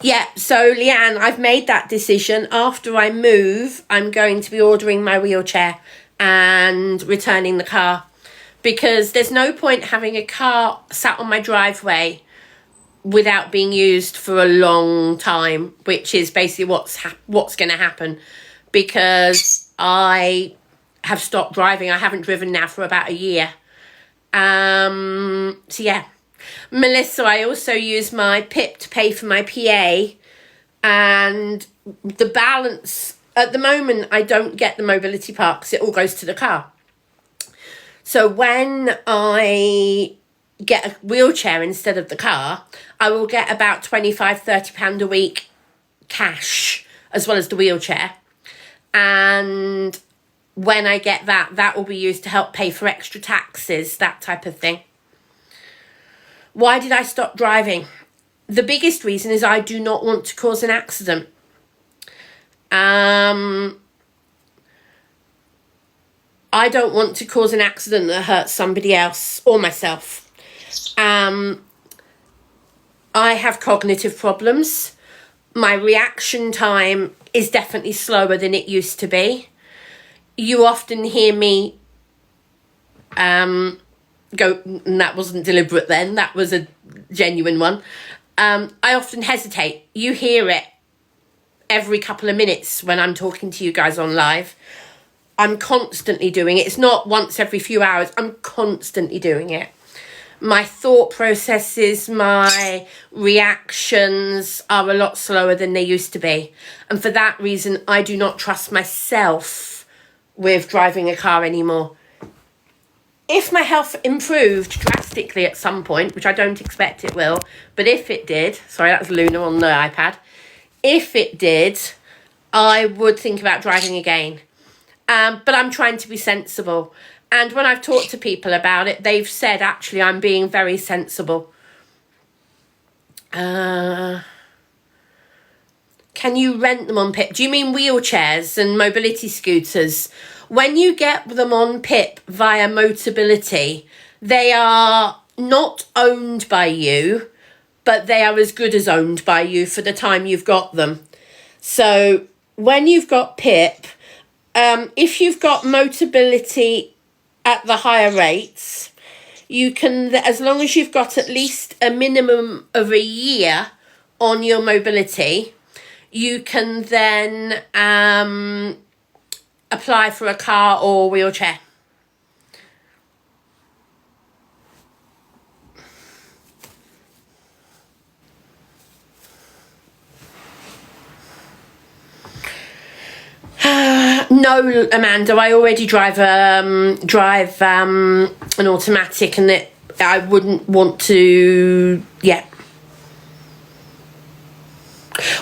Yeah, so Leanne, I've made that decision. After I move, I'm going to be ordering my wheelchair and returning the car, because there's no point having a car sat on my driveway without being used for a long time, which is basically what's going to happen, because I have stopped driving. I haven't driven now for about a year. So yeah. Melissa, I also use my PIP to pay for my PA, and the balance at the moment, I don't get the mobility part because it all goes to the car. So when I get a wheelchair instead of the car, I will get about £25-30 a week cash as well as the wheelchair. And when I get that, that will be used to help pay for extra taxes, that type of thing. Why did I stop driving? The biggest reason is I do not want to cause an accident. I don't want to cause an accident that hurts somebody else or myself. I have cognitive problems. My reaction time is definitely slower than it used to be. You often hear me go, and that wasn't deliberate then, that was a genuine one. I often hesitate. You hear it every couple of minutes when I'm talking to you guys on live. I'm constantly doing it. It's not once every few hours. I'm constantly doing it. My thought processes, my reactions are a lot slower than they used to be. And for that reason, I do not trust myself with driving a car anymore. If my health improved drastically at some point, which I don't expect it will, but if it did, sorry, that's Luna on the iPad. If it did, I would think about driving again. But I'm trying to be sensible. And when I've talked to people about it, they've said, actually, I'm being very sensible. Can you rent them on PIP? Do you mean wheelchairs and mobility scooters? When you get them on PIP via Motability, they are not owned by you, but they are as good as owned by you for the time you've got them. So when you've got PIP, if you've got Motability at the higher rates, you can, as long as you've got at least a minimum of a year on your mobility, you can then apply for a car or wheelchair. No, Amanda, I already drive an automatic, and that I wouldn't want to. Yeah.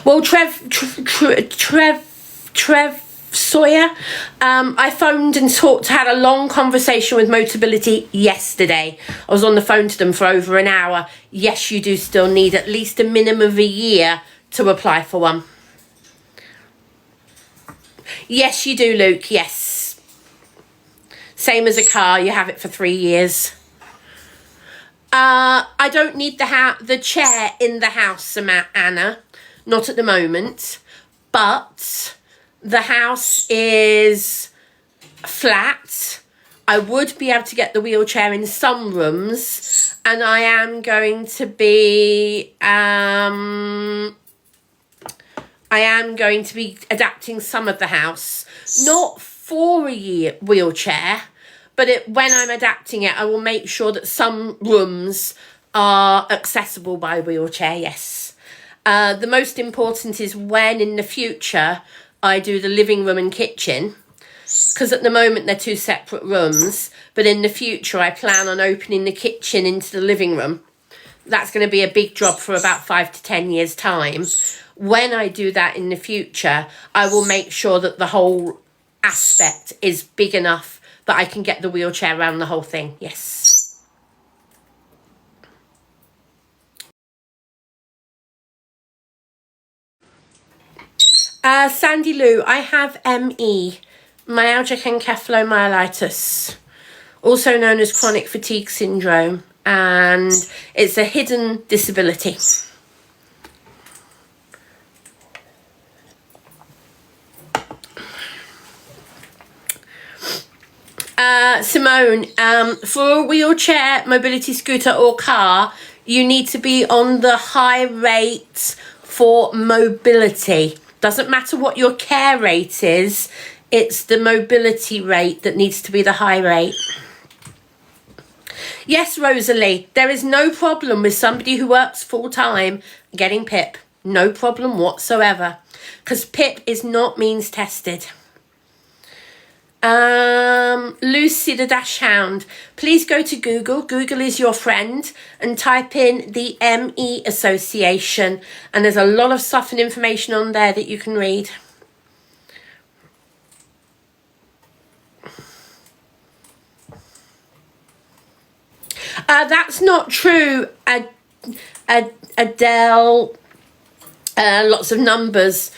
Well, Trev Sawyer, I phoned and had a long conversation with Motability yesterday. I was on the phone to them for over an hour. Yes, you do still need at least a minimum of a year to apply for one. Yes, you do, Luke, yes. Same as a car, you have it for 3 years. I don't need the chair in the house, Anna. Not at the moment. But the house is flat. I would be able to get the wheelchair in some rooms. And I am going to be... I am going to be adapting some of the house, not for a year wheelchair, but when I'm adapting it, I will make sure that some rooms are accessible by wheelchair, yes. The most important is when in the future I do the living room and kitchen, because at the moment they're two separate rooms, but in the future I plan on opening the kitchen into the living room. That's going to be a big job for about 5 to 10 years' time. When I do that in the future, I will make sure that the whole aspect is big enough that I can get the wheelchair around the whole thing. Yes. Sandy Lou, I have ME, myalgic encephalomyelitis, also known as chronic fatigue syndrome, and it's a hidden disability. Simone, for a wheelchair, mobility scooter or car, you need to be on the high rate for mobility. Doesn't matter what your care rate is, it's the mobility rate that needs to be the high rate. Yes, Rosalie, there is no problem with somebody who works full-time getting PIP. No problem whatsoever. Because PIP is not means tested. Lucy the Dash Hound, please go to Google. Google is your friend, and type in the ME Association, and there's a lot of stuff and information on there that you can read. That's not true, Adele. Lots of numbers.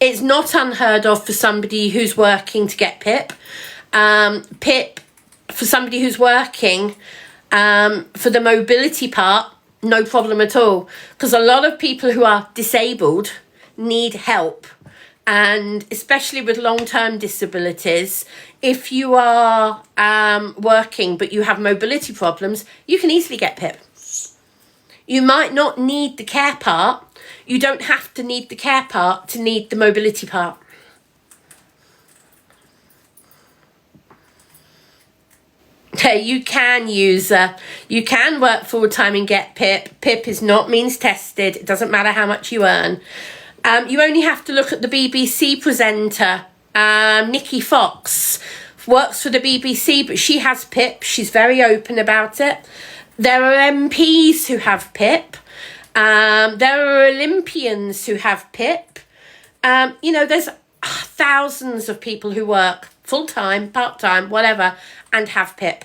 It's not unheard of for somebody who's working to get PIP. PIP, for somebody who's working, for the mobility part, no problem at all. Because a lot of people who are disabled need help. And especially with long-term disabilities, if you are working but you have mobility problems, you can easily get PIP. You might not need the care part. You don't have to need the care part to need the mobility part. You can you can work full-time and get PIP. PIP is not means tested. It doesn't matter how much you earn. You only have to look at the BBC presenter, Nikki Fox, works for the BBC, but she has PIP. She's very open about it. There are MPs who have PIP. There are Olympians who have PIP. You know, there's thousands of people who work full-time, part-time, whatever, and have PIP.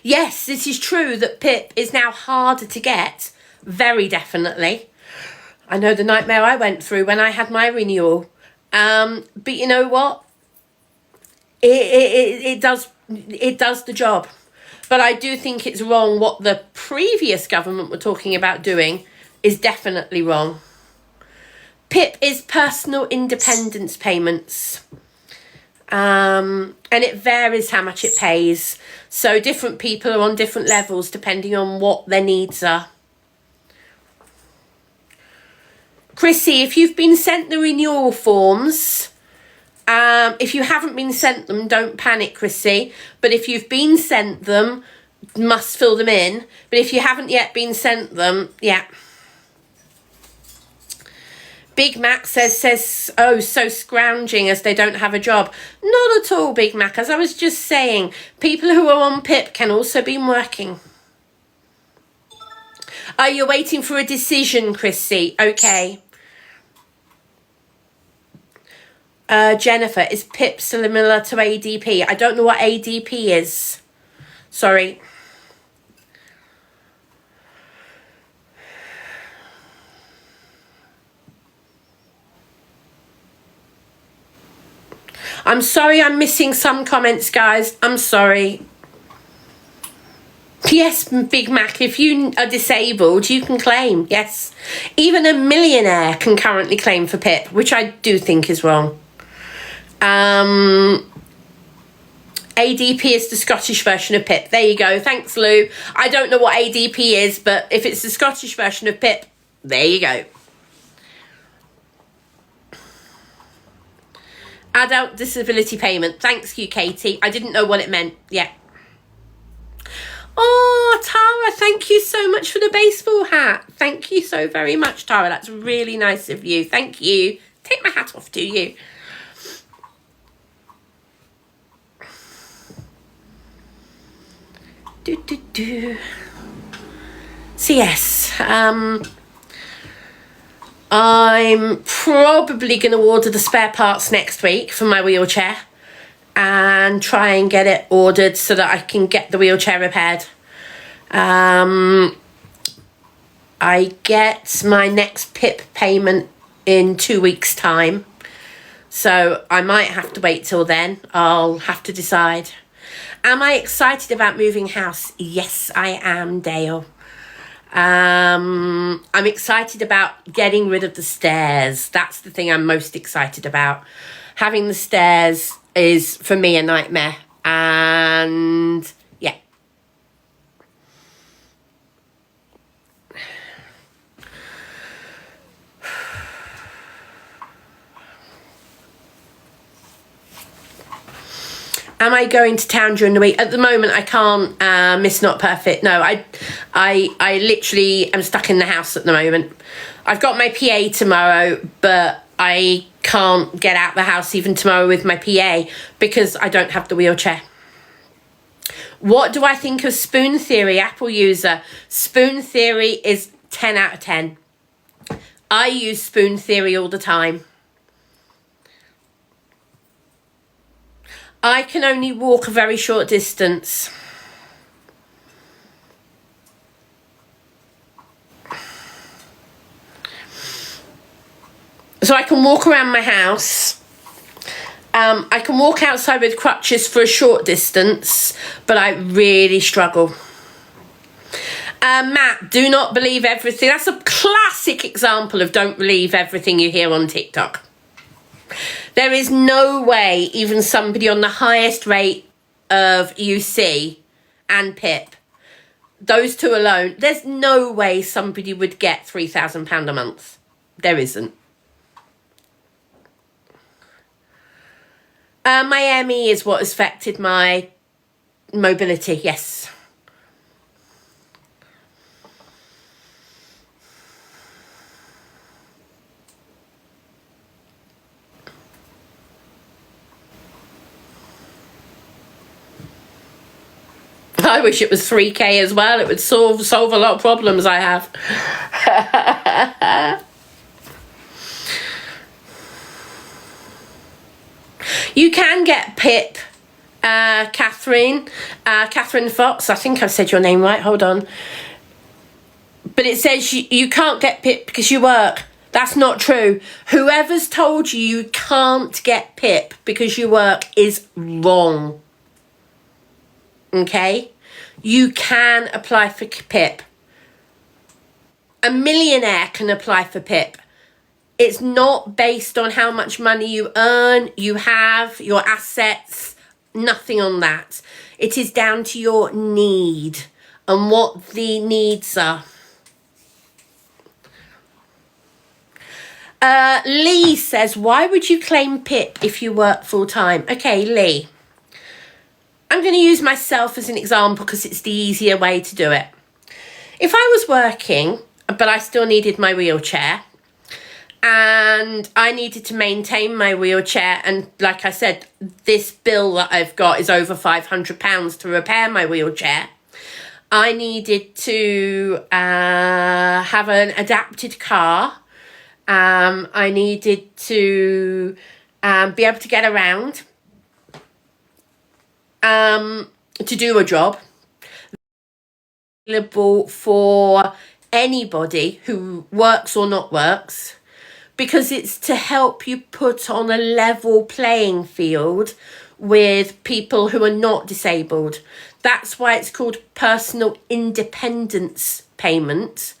Yes, it is true that PIP is now harder to get. Very definitely. I know the nightmare I went through when I had my renewal. But you know what? It does the job. But I do think it's wrong. What the previous government were talking about doing is definitely wrong. PIP is personal independence payments. And it varies how much it pays. So different people are on different levels depending on what their needs are. Chrissy, if you've been sent the renewal forms, if you haven't been sent them, don't panic, Chrissy. But if you've been sent them, must fill them in. But if you haven't yet been sent them, yeah. Big Mac says, oh, so scrounging as they don't have a job. Not at all, Big Mac. As I was just saying, people who are on PIP can also be working. Are you waiting for a decision, Chrissy? Okay. Jennifer, is PIP similar to ADP? I don't know what ADP is. Sorry. I'm sorry I'm missing some comments, guys. I'm sorry. Yes, Big Mac, if you are disabled, you can claim. Yes. Even a millionaire can currently claim for PIP, which I do think is wrong. ADP is the Scottish version of PIP. There you go. Thanks, Lou. I don't know what ADP is, but if it's the Scottish version of PIP, there you go. Adult disability payment. Thanks you, Katie. I didn't know what it meant. Yeah. Oh, Tara, thank you so much for the baseball hat. Thank you so very much, Tara. That's really nice of you. Thank you. Take my hat off to you. So yes, I'm probably going to order the spare parts next week for my wheelchair and try and get it ordered so that I can get the wheelchair repaired. I get my next PIP payment in 2 weeks' time, so I might have to wait till then. I'll have to decide. Am I excited about moving house? Yes, I am, Dale. I'm excited about getting rid of the stairs. That's the thing I'm most excited about. Having the stairs is, for me, a nightmare. And yeah. Am I going to town during the week? At the moment, I can't. Miss Not Perfect. No, I literally am stuck in the house at the moment. I've got my PA tomorrow, but I can't get out the house even tomorrow with my PA because I don't have the wheelchair. What do I think of Spoon Theory, Apple user? Spoon Theory is 10 out of 10. I use Spoon Theory all the time. I can only walk a very short distance. So I can walk around my house. I can walk outside with crutches for a short distance, but I really struggle. Matt, do not believe everything. That's a classic example of don't believe everything you hear on TikTok. There is no way even somebody on the highest rate of UC and PIP, those two alone, there's no way somebody would get £3,000 a month. There isn't. My ME is what has affected my mobility, yes. I wish it was 3K as well. It would solve a lot of problems I have. You can get PIP, Catherine Fox. I think I've said your name right. Hold on. But it says you can't get PIP because you work. That's not true. Whoever's told you you can't get PIP because you work is wrong. Okay? You can apply for PIP. A millionaire can apply for PIP. It's not based on how much money you earn, you have, your assets, nothing on that. It is down to your need and what the needs are. Lee says, why would you claim PIP if you work full-time? Okay, Lee. I'm going to use myself as an example because it's the easier way to do it. If I was working, but I still needed my wheelchair, and I needed to maintain my wheelchair, and like I said, this bill that I've got is over £500 to repair my wheelchair. I needed to have an adapted car. I needed to be able to get around, to do a job. Available for anybody who works or not works, because it's to help you put on a level playing field with people who are not disabled. That's why it's called personal independence payment,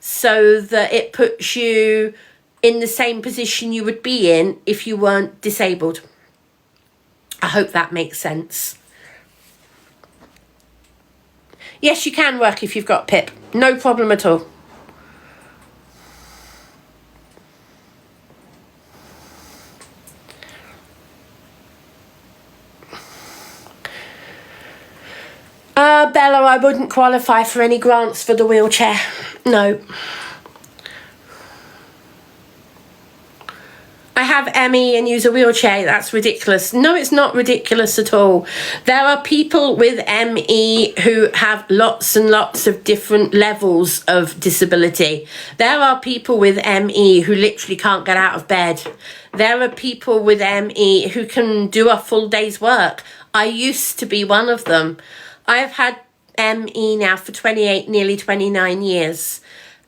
so that it puts you in the same position you would be in if you weren't disabled. I hope that makes sense. Yes, you can work if you've got PIP. No problem at all. Bella, I wouldn't qualify for any grants for the wheelchair. No. I have ME and use a wheelchair. That's ridiculous. No, it's not ridiculous at all. There are people with ME who have lots and lots of different levels of disability. There are people with ME who literally can't get out of bed. There are people with ME who can do a full day's work. I used to be one of them. I've had ME now for 28, nearly 29 years.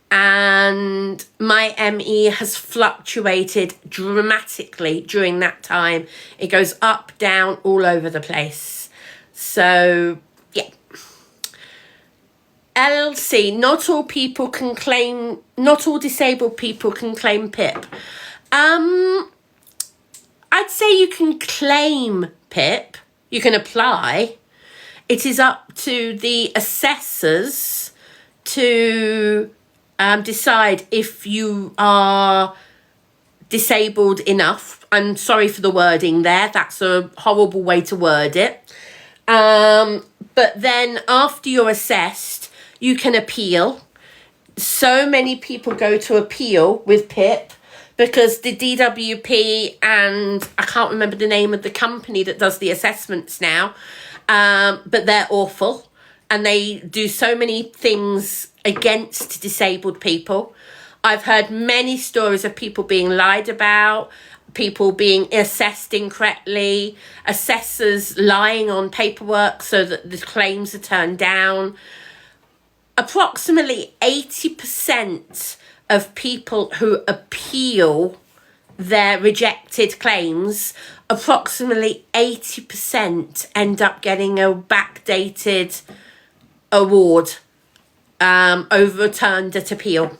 And my ME has fluctuated dramatically during that time. It goes up, down, all over the place. So, yeah. LLC, not all disabled people can claim PIP. I'd say you can claim PIP, you can apply. It is up to the assessors to decide if you are disabled enough. I'm sorry for the wording there, that's a horrible way to word it. But then after you're assessed, you can appeal. So many people go to appeal with PIP because the DWP, and I can't remember the name of the company that does the assessments now, but they're awful and they do so many things against disabled people. I've heard many stories of people being lied about, people being assessed incorrectly, assessors lying on paperwork so that the claims are turned down. Approximately 80% of people who appeal their rejected claims, approximately 80% end up getting a backdated award, overturned at appeal.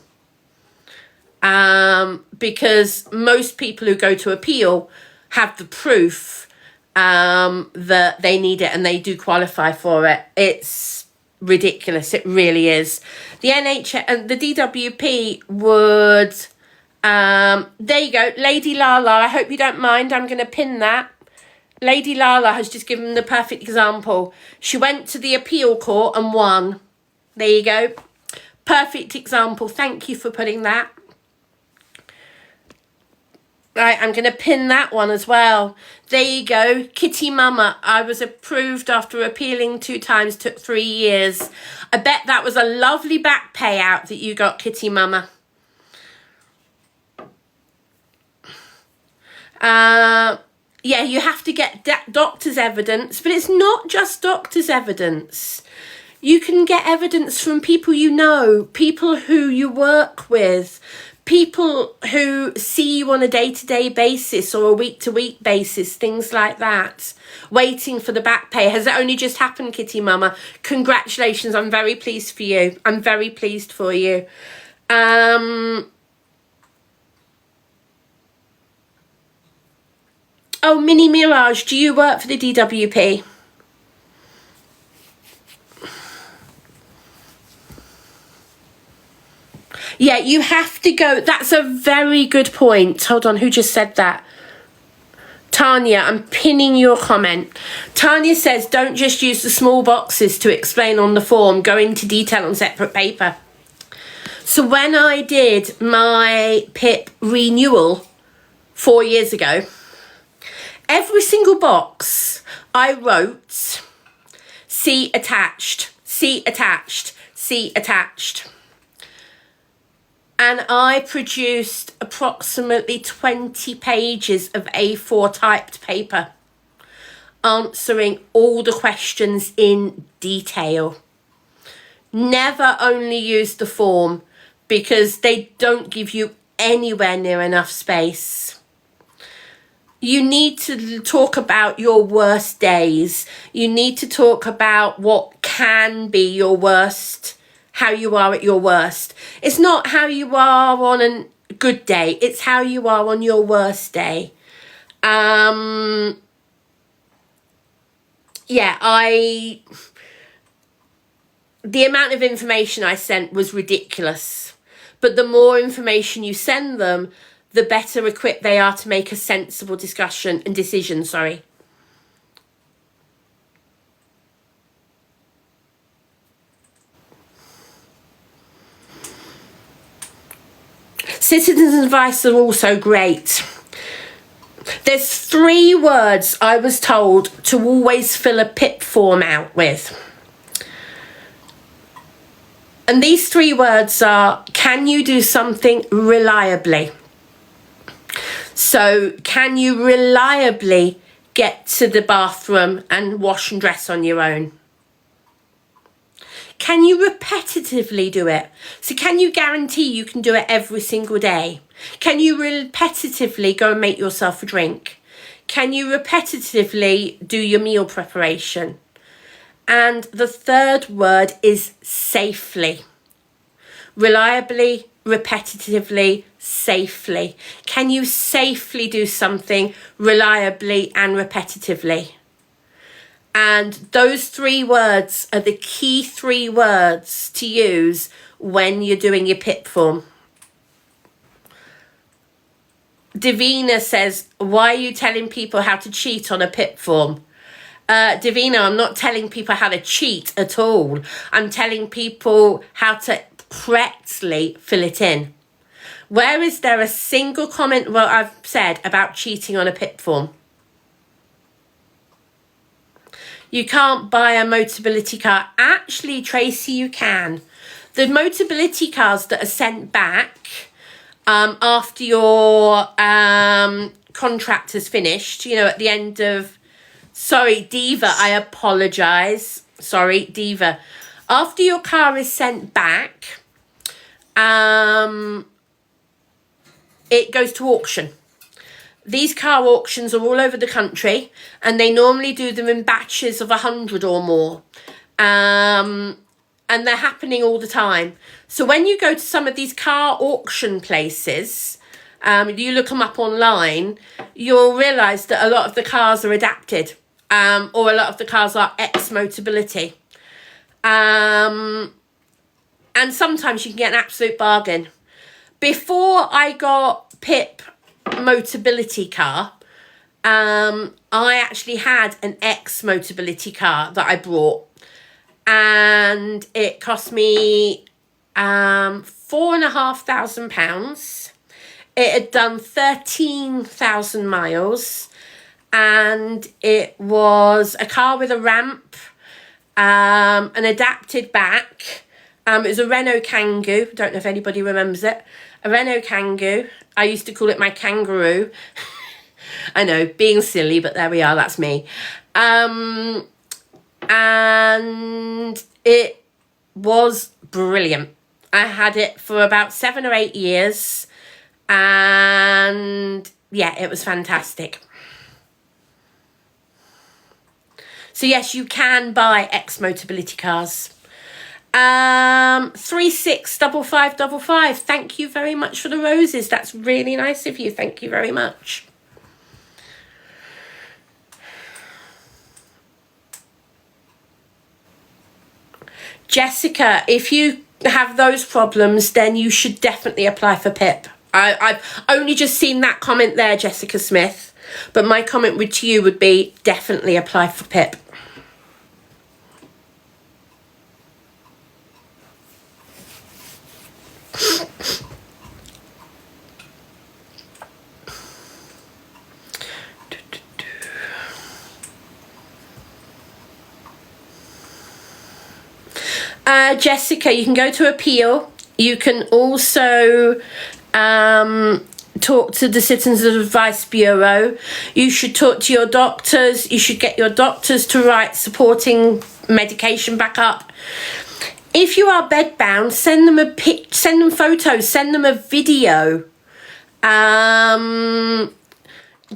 Because most people who go to appeal have the proof that they need it and they do qualify for it. It's ridiculous, it really is. The NHS and the DWP would there you go, Lady Lala, I hope you don't mind, I'm going to pin that. Lady Lala has just given the perfect example. She went to the appeal court and won. There you go, perfect example. Thank you for putting that. Right, I'm going to pin that one as well. There you go. Kitty Mama. I was approved after appealing 2 times. Took 3 years. I bet that was a lovely back payout that you got, Kitty Mama. Yeah, you have to get doctor's evidence, but it's not just doctor's evidence. You can get evidence from people you know, people who you work with, people who see you on a day-to-day basis or a week-to-week basis, things like that. Waiting for the back pay. Has it only just happened, Kitty Mama? Congratulations, I'm very pleased for you. I'm very pleased for you. Oh, Mini Mirage, do you work for the DWP? Yeah, you have to go. That's a very good point. Hold on, who just said that? Tanya, I'm pinning your comment. Tanya says, don't just use the small boxes to explain on the form. Go into detail on separate paper. So when I did my PIP renewal 4 years ago, every single box I wrote, see attached, see attached, see attached. And I produced approximately 20 pages of A4 typed paper, answering all the questions in detail. Never only use the form because they don't give you anywhere near enough space. You need to talk about your worst days. You need to talk about what can be your worst, how you are at your worst. It's not how you are on a good day. It's how you are on your worst day. Yeah, the amount of information I sent was ridiculous. But the more information you send them, the better equipped they are to make a sensible discussion and decision, sorry. Citizens' advice are also great. There's 3 words I was told to always fill a PIP form out with. And these 3 words are, can you do something reliably? So, can you reliably get to the bathroom and wash and dress on your own? Can you repetitively do it? So can you guarantee you can do it every single day? Can you repetitively go and make yourself a drink? Can you repetitively do your meal preparation? And the 3rd word is safely. Reliably, repetitively, safely? Can you safely do something reliably and repetitively? And those 3 words are the key 3 words to use when you're doing your PIP form. Davina says, why are you telling people how to cheat on a PIP form? Davina, I'm not telling people how to cheat at all. I'm telling people how to correctly fill it in. Where is there a single comment what I've said about cheating on a PIP form? You can't buy a Motability car. Actually, Tracy, you can. The Motability cars that are sent back after your contract is finished, you know, at the end of... Sorry, Diva, I apologise. Sorry, Diva. After your car is sent back, it goes to auction. These car auctions are all over the country, and they normally do them in batches of 100 or more. And they're happening all the time. So when you go to some of these car auction places, you look them up online, you'll realise that a lot of the cars are adapted, or a lot of the cars are ex-Motability. And sometimes you can get an absolute bargain. Before I got PIP Motability car, I actually had an ex-Motability car that I brought, and it cost me £4,500. It had done 13,000 miles, and it was a car with a ramp, an adapted back. It was a Renault Kangoo. Don't know if anybody remembers it. A Renault Kangoo. I used to call it my kangaroo. I know, being silly, but there we are, that's me. And it was brilliant. I had it for about 7 or 8 years, and yeah, it was fantastic. So yes, you can buy ex-Motability cars. 365555. Thank you very much for the roses. That's really nice of you. Thank you very much. Jessica, if you have those problems, then you should definitely apply for PIP. I've only just seen that comment there, Jessica Smith, but my comment to you would be definitely apply for PIP. Jessica, you can go to appeal. You can also talk to the Citizens Advice Bureau. You should talk to your doctors. You should get your doctors to write supporting medication back up. If you are bedbound, send them send them photos, send them a video.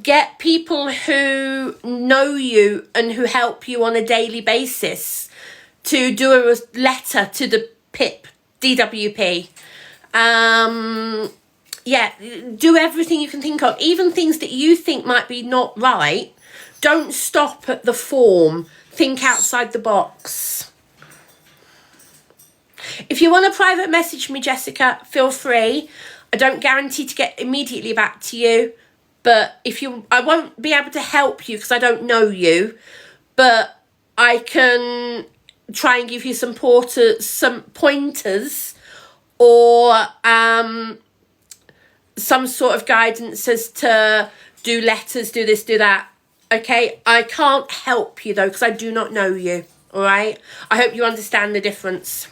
Get people who know you and who help you on a daily basis to do a letter to the PIP, DWP. Yeah, do everything you can think of. Even things that you think might be not right. Don't stop at the form. Think outside the box. If you want to private message me, Jessica, feel free. I don't guarantee to get immediately back to you. But I won't be able to help you because I don't know you. But I can try and give you some pointers or some sort of guidance as to do letters, do this, do that. Okay, I can't help you though because I do not know you. All right, I hope you understand the difference.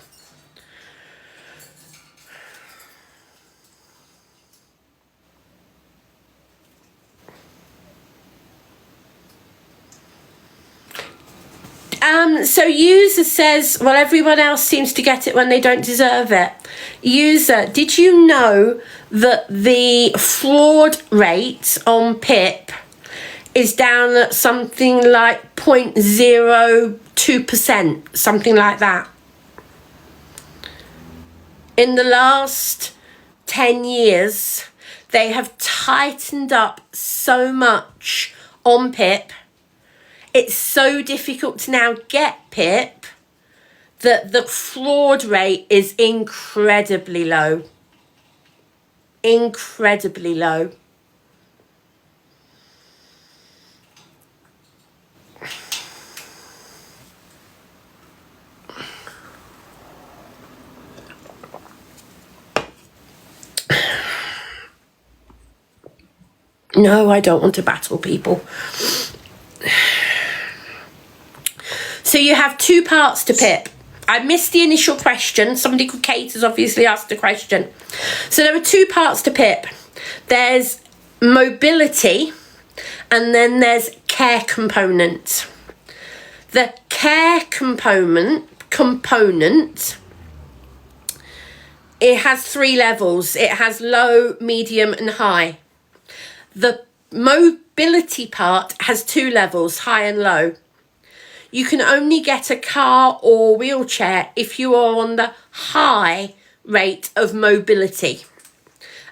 So user says, well, everyone else seems to get it when they don't deserve it. User, did you know that the fraud rate on PIP is down at something like 0.02%, something like that? In the last 10 years, they have tightened up so much on PIP. It's so difficult to now get PIP that the fraud rate is incredibly low. Incredibly low. No, I don't want to battle people. So you have two parts to PIP. I missed the initial question. Somebody called Kate has obviously asked a question. So there are two parts to PIP. There's mobility and then there's care component. The care component, it has 3 levels. It has low, medium and high. The mobility part has 2 levels, high and low. You can only get a car or wheelchair if you are on the high rate of mobility.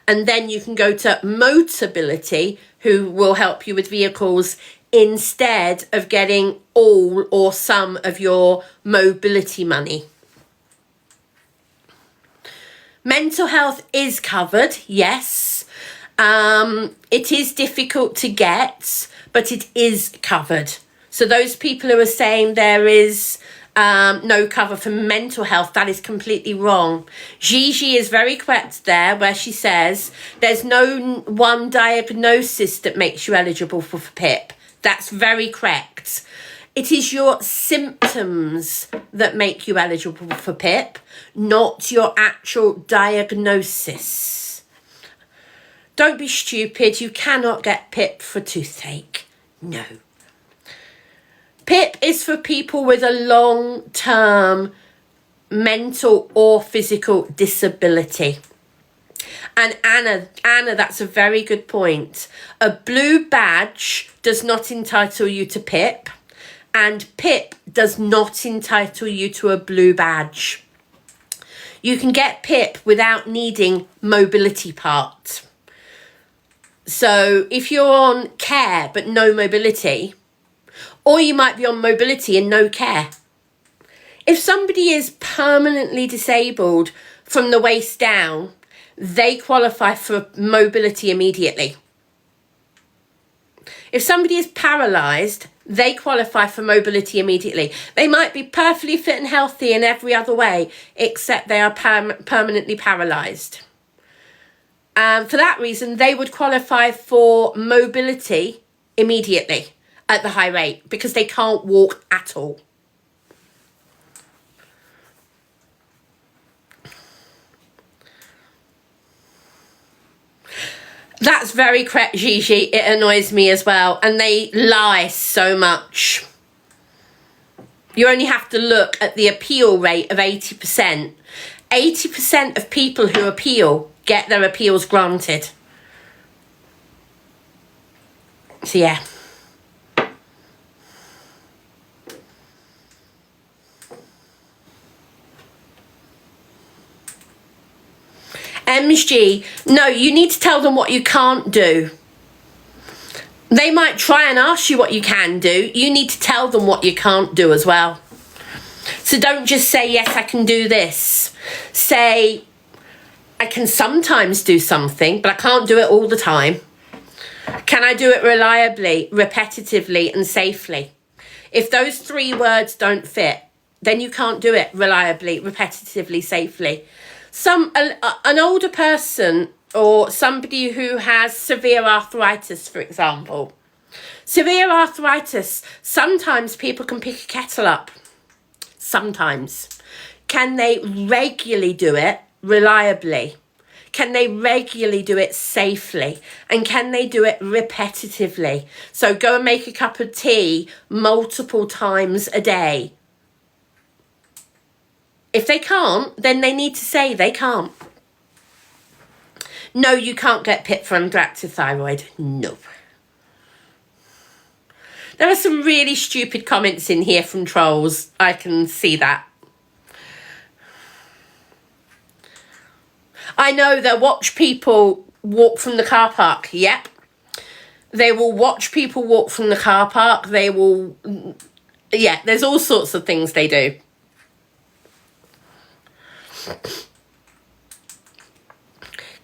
And then you can go to Motability, who will help you with vehicles instead of getting all or some of your mobility money. Mental health is covered, yes. It is difficult to get, but it is covered. So those people who are saying there is no cover for mental health, that is completely wrong. Gigi is very correct there, where she says there's no one diagnosis that makes you eligible for PIP. That's very correct. It is your symptoms that make you eligible for PIP, not your actual diagnosis. Don't be stupid. You cannot get PIP for toothache. No. PIP is for people with a long-term mental or physical disability. And Anna, that's a very good point. A blue badge does not entitle you to PIP, and PIP does not entitle you to a blue badge. You can get PIP without needing mobility part. So if you're on care but no mobility, or you might be on mobility and no care. If somebody is permanently disabled from the waist down, they qualify for mobility immediately. If somebody is paralysed, they qualify for mobility immediately. They might be perfectly fit and healthy in every other way, except they are permanently paralysed. For that reason, they would qualify for mobility immediately at the high rate because they can't walk at all. That's very correct, Gigi. It annoys me as well. And they lie so much. You only have to look at the appeal rate of 80%. 80% of people who appeal get their appeals granted. So yeah. MG, no, you need to tell them what you can't do. They might try and ask you what you can do. You need to tell them what you can't do as well. So don't just say, yes, I can do this. Say, I can sometimes do something, but I can't do it all the time. Can I do it reliably, repetitively, and safely? If those 3 words don't fit, then you can't do it reliably, repetitively, safely. An older person or somebody who has severe arthritis, for example. Severe arthritis, sometimes people can pick a kettle up. Sometimes. Can they regularly do it reliably? Can they regularly do it safely? And can they do it repetitively? So go and make a cup of tea multiple times a day. If they can't, then they need to say they can't. No, you can't get PIP for underactive thyroid. No. There are some really stupid comments in here from trolls. I can see that. I know they'll watch people walk from the car park. Yep. They will watch people walk from the car park. They will... Yeah, there's all sorts of things they do.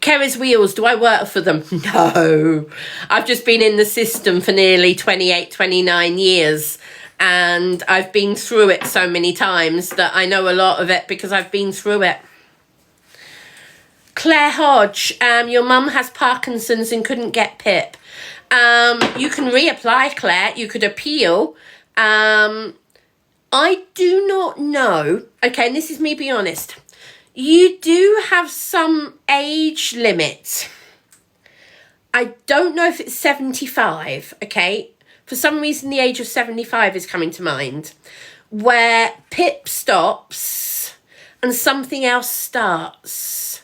Kerry's Wheels, do I work for them? No. I've just been in the system for nearly 28, 29 years. And I've been through it so many times that I know a lot of it because I've been through it. Claire Hodge, your mum has Parkinson's and couldn't get PIP. You can reapply, Claire. You could appeal. I do not know. Okay, and this is me being honest. You do have some age limit. I don't know if it's 75, okay? For some reason, the age of 75 is coming to mind, where PIP stops and something else starts.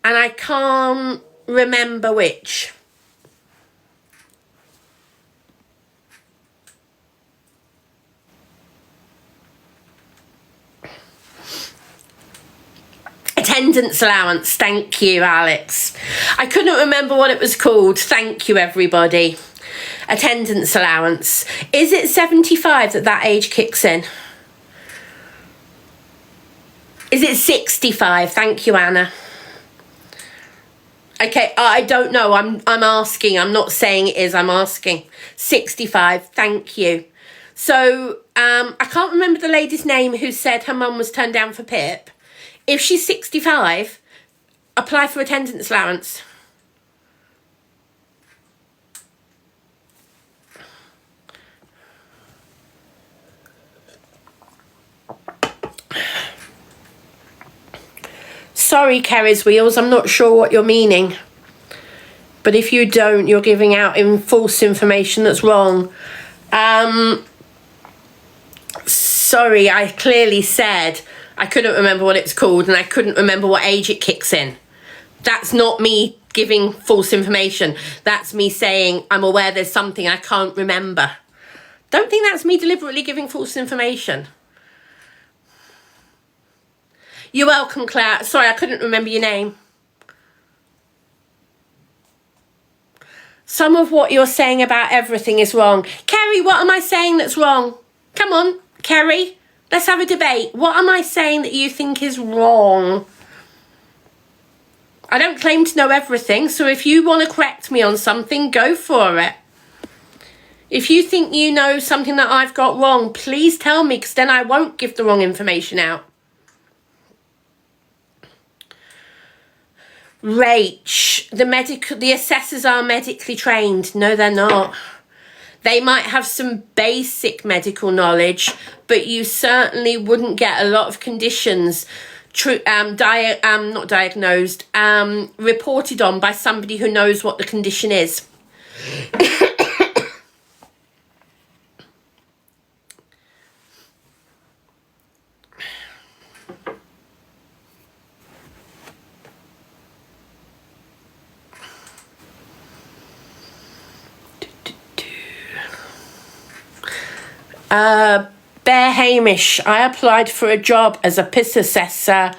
And I can't remember which. Attendance allowance. Thank you, Alex. I couldn't remember what it was called. Thank you, everybody. Attendance allowance. Is it 75 that age kicks in? Is it 65? Thank you, Anna. Okay, I don't know. I'm asking. I'm not saying it is. I'm asking. 65. Thank you. So, I can't remember the lady's name who said her mum was turned down for PIP. If she's 65, apply for attendance allowance. Sorry, Kerry's Wheels, I'm not sure what you're meaning. But if you don't, you're giving out false information that's wrong. Sorry, I clearly said I couldn't remember what it's called and I couldn't remember what age it kicks in. That's not me giving false information. That's me saying I'm aware there's something I can't remember. Don't think that's me deliberately giving false information. You're welcome, Claire. Sorry, I couldn't remember your name. Some of what you're saying about everything is wrong. Kerry, what am I saying that's wrong? Come on, Kerry. Let's have a debate. What am I saying that you think is wrong? I don't claim to know everything, so if you want to correct me on something, go for it. If you think you know something that I've got wrong, please tell me, because then I won't give the wrong information out. Rach, the assessors are medically trained. No, they're not. They might have some basic medical knowledge, but you certainly wouldn't get a lot of conditions not diagnosed, reported on by somebody who knows what the condition is. Bear Hamish, I applied for a job as a PIP assessor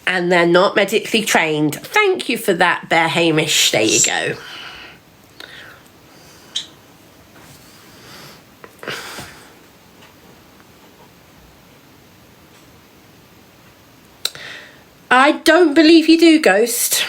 and they're not medically trained. Thank you for that, Bear Hamish. There you go. I don't believe you do, Ghost.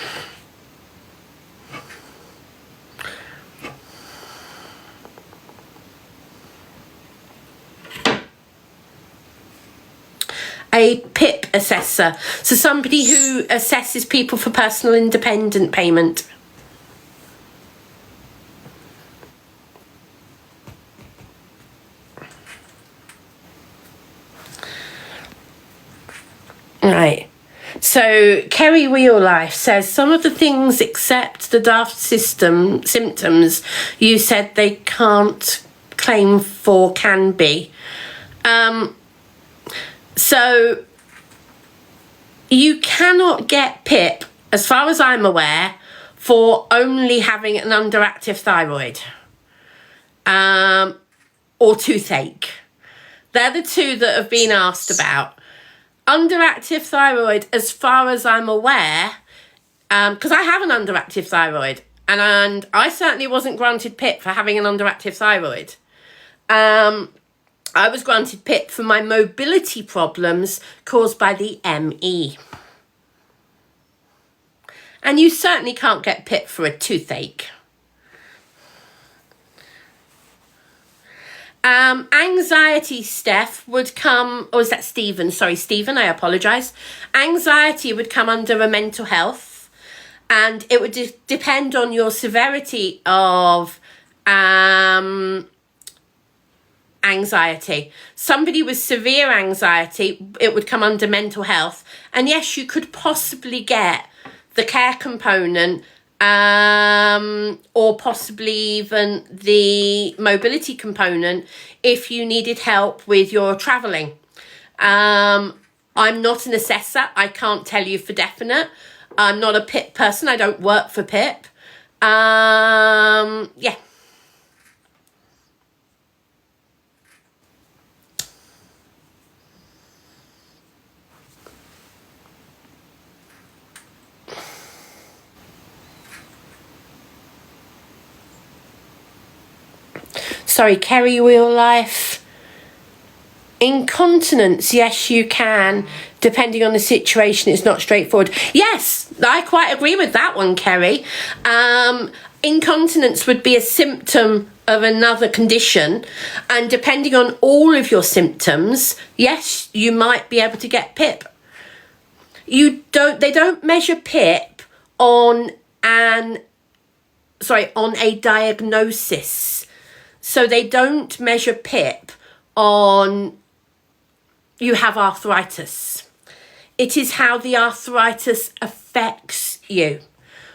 A PIP assessor, so somebody who assesses people for personal independent payment. Right. So Kerry Wheellife says some of the things except the daft symptoms you said they can't claim for can be. So you cannot get PIP, as far as I'm aware, for only having an underactive thyroid or toothache. They're the two that have been asked about. Underactive thyroid, as far as I'm aware, because I have an underactive thyroid, and I certainly wasn't granted PIP for having an underactive thyroid. I was granted PIP for my mobility problems caused by the ME. And you certainly can't get PIP for a toothache. Anxiety, Steph, would come, or is that Stephen? Sorry, Stephen, I apologise. Anxiety would come under a mental health, and it would depend on your severity of anxiety. Somebody with severe anxiety, it would come under mental health. And yes, you could possibly get the care component, or possibly even the mobility component if you needed help with your travelling. I'm not an assessor. I can't tell you for definite. I'm not a PIP person. I don't work for PIP. Yeah. Sorry, Kerry Real Life. Incontinence, yes, you can. Depending on the situation, it's not straightforward. Yes, I quite agree with that one, Kerry. Incontinence would be a symptom of another condition, and depending on all of your symptoms, yes, you might be able to get PIP. They don't measure PIP on a diagnosis. So they don't measure PIP on you have arthritis. It is how the arthritis affects you,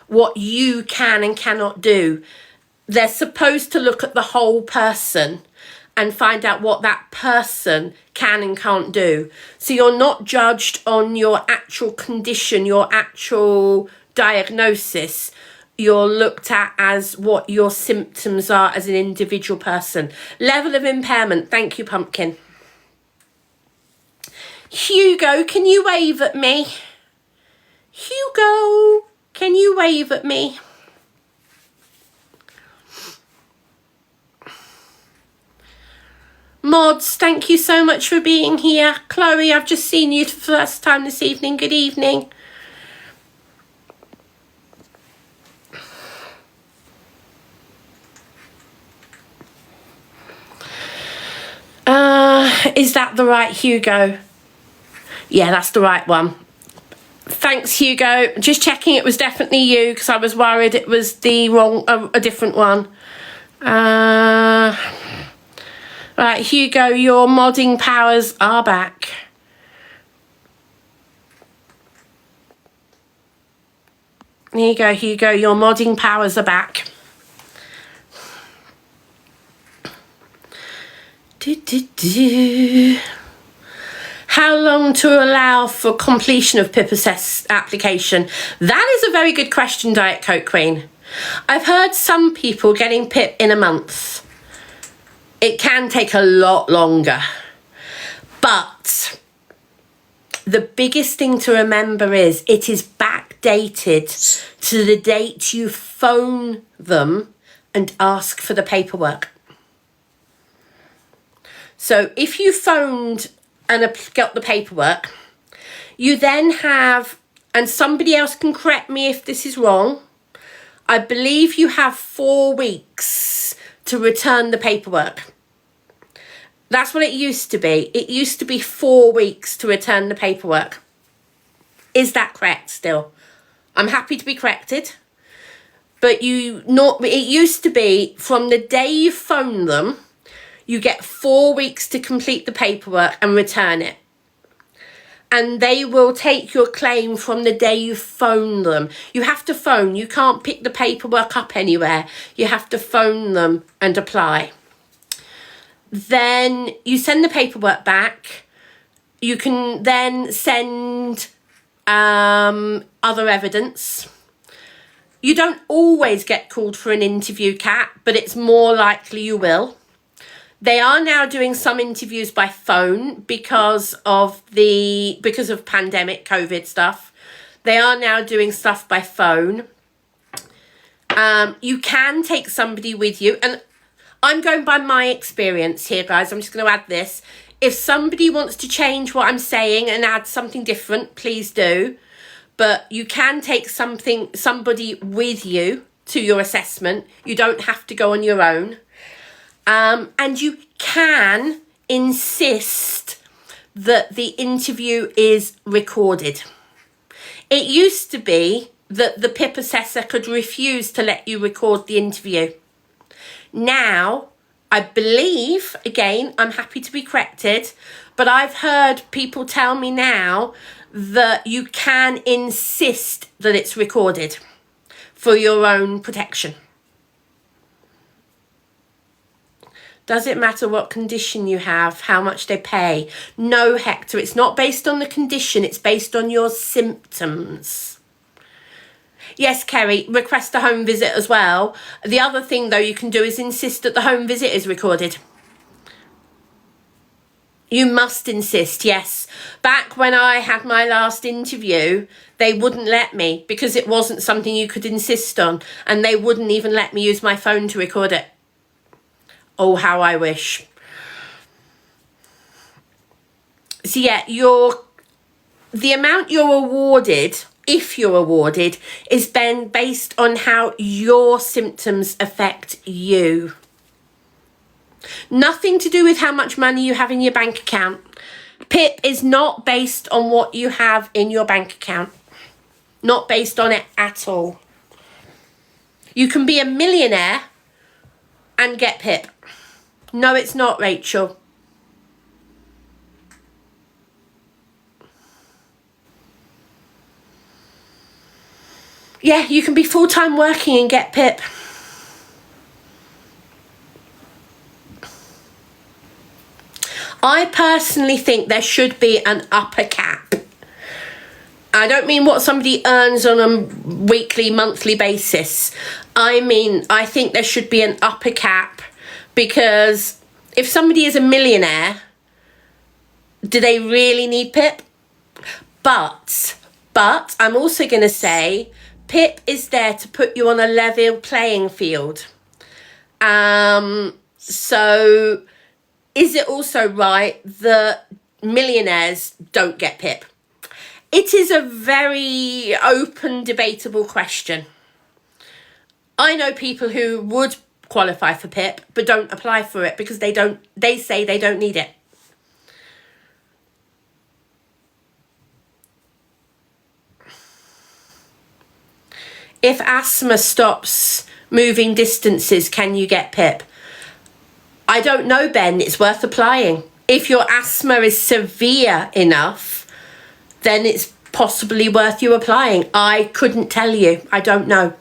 what you can and cannot do. They're supposed to look at the whole person and find out what that person can and can't do. So you're not judged on your actual condition, your actual diagnosis. You're looked at as what your symptoms are as an individual person. Level of impairment. Thank you, Pumpkin. Hugo, can you wave at me? Hugo, can you wave at me? Mods, thank you so much for being here. Chloe, I've just seen you for the first time this evening. Good evening. Is that the right Hugo? Yeah, that's the right one. Thanks, Hugo. Just checking it was definitely you, because I was worried it was the wrong, a different one. Right, Hugo, your modding powers are back. There you go, Hugo, your modding powers are back. How long to allow for completion of PIP application? That is a very good question, Diet Coke Queen. I've heard some people getting PIP in a month. It can take a lot longer. But the biggest thing to remember is it is backdated to the date you phone them and ask for the paperwork. So if you phoned and got the paperwork, you then have, and somebody else can correct me if this is wrong, I believe you have 4 weeks to return the paperwork. That's what it used to be. It used to be 4 weeks to return the paperwork. Is that correct still? I'm happy to be corrected. But it used to be from the day you phone them, you get 4 weeks to complete the paperwork and return it. And they will take your claim from the day you phone them. You have to phone. You can't pick the paperwork up anywhere. You have to phone them and apply. Then you send the paperwork back. You can then send other evidence. You don't always get called for an interview, Kat, but it's more likely you will. They are now doing some interviews by phone because of pandemic COVID stuff. They are now doing stuff by phone. You can take somebody with you, and I'm going by my experience here, guys. I'm just going to add this. If somebody wants to change what I'm saying and add something different, please do. But you can take somebody with you to your assessment. You don't have to go on your own. And you can insist that the interview is recorded. It used to be that the PIP assessor could refuse to let you record the interview. Now, I believe, again, I'm happy to be corrected, but I've heard people tell me now that you can insist that it's recorded for your own protection. Does it matter what condition you have, how much they pay? No, Hector, it's not based on the condition, it's based on your symptoms. Yes, Kerry, request a home visit as well. The other thing, though, you can do is insist that the home visit is recorded. You must insist, yes. Back when I had my last interview, they wouldn't let me because it wasn't something you could insist on, and they wouldn't even let me use my phone to record it. Oh, how I wish. So yeah, the amount you're awarded, if you're awarded, is then based on how your symptoms affect you. Nothing to do with how much money you have in your bank account. PIP is not based on what you have in your bank account. Not based on it at all. You can be a millionaire and get PIP. No, it's not, Rachel. Yeah, you can be full-time working and get PIP. I personally think there should be an upper cap. I don't mean what somebody earns on a weekly, monthly basis. I think there should be an upper cap, because if somebody is a millionaire, do they really need PIP? But I'm also going to say PIP is there to put you on a level playing field. So is it also right that millionaires don't get PIP? It is a very open, debatable question. I know people who would qualify for PIP but don't apply for it because they say they don't need it. If asthma stops moving distances, can you get PIP? I don't know, Ben. It's worth applying. If your asthma is severe enough, then it's possibly worth you applying. I couldn't tell you. I don't know.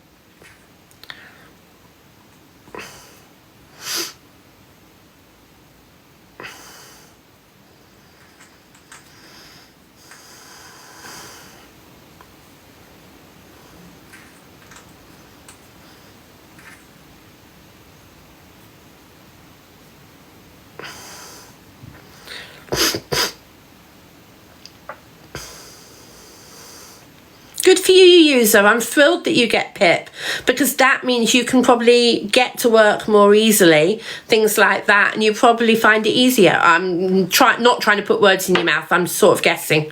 Good for you, user. I'm thrilled that you get PIP, because that means you can probably get to work more easily, things like that, and you probably find it easier. I'm not trying to put words in your mouth. I'm sort of guessing.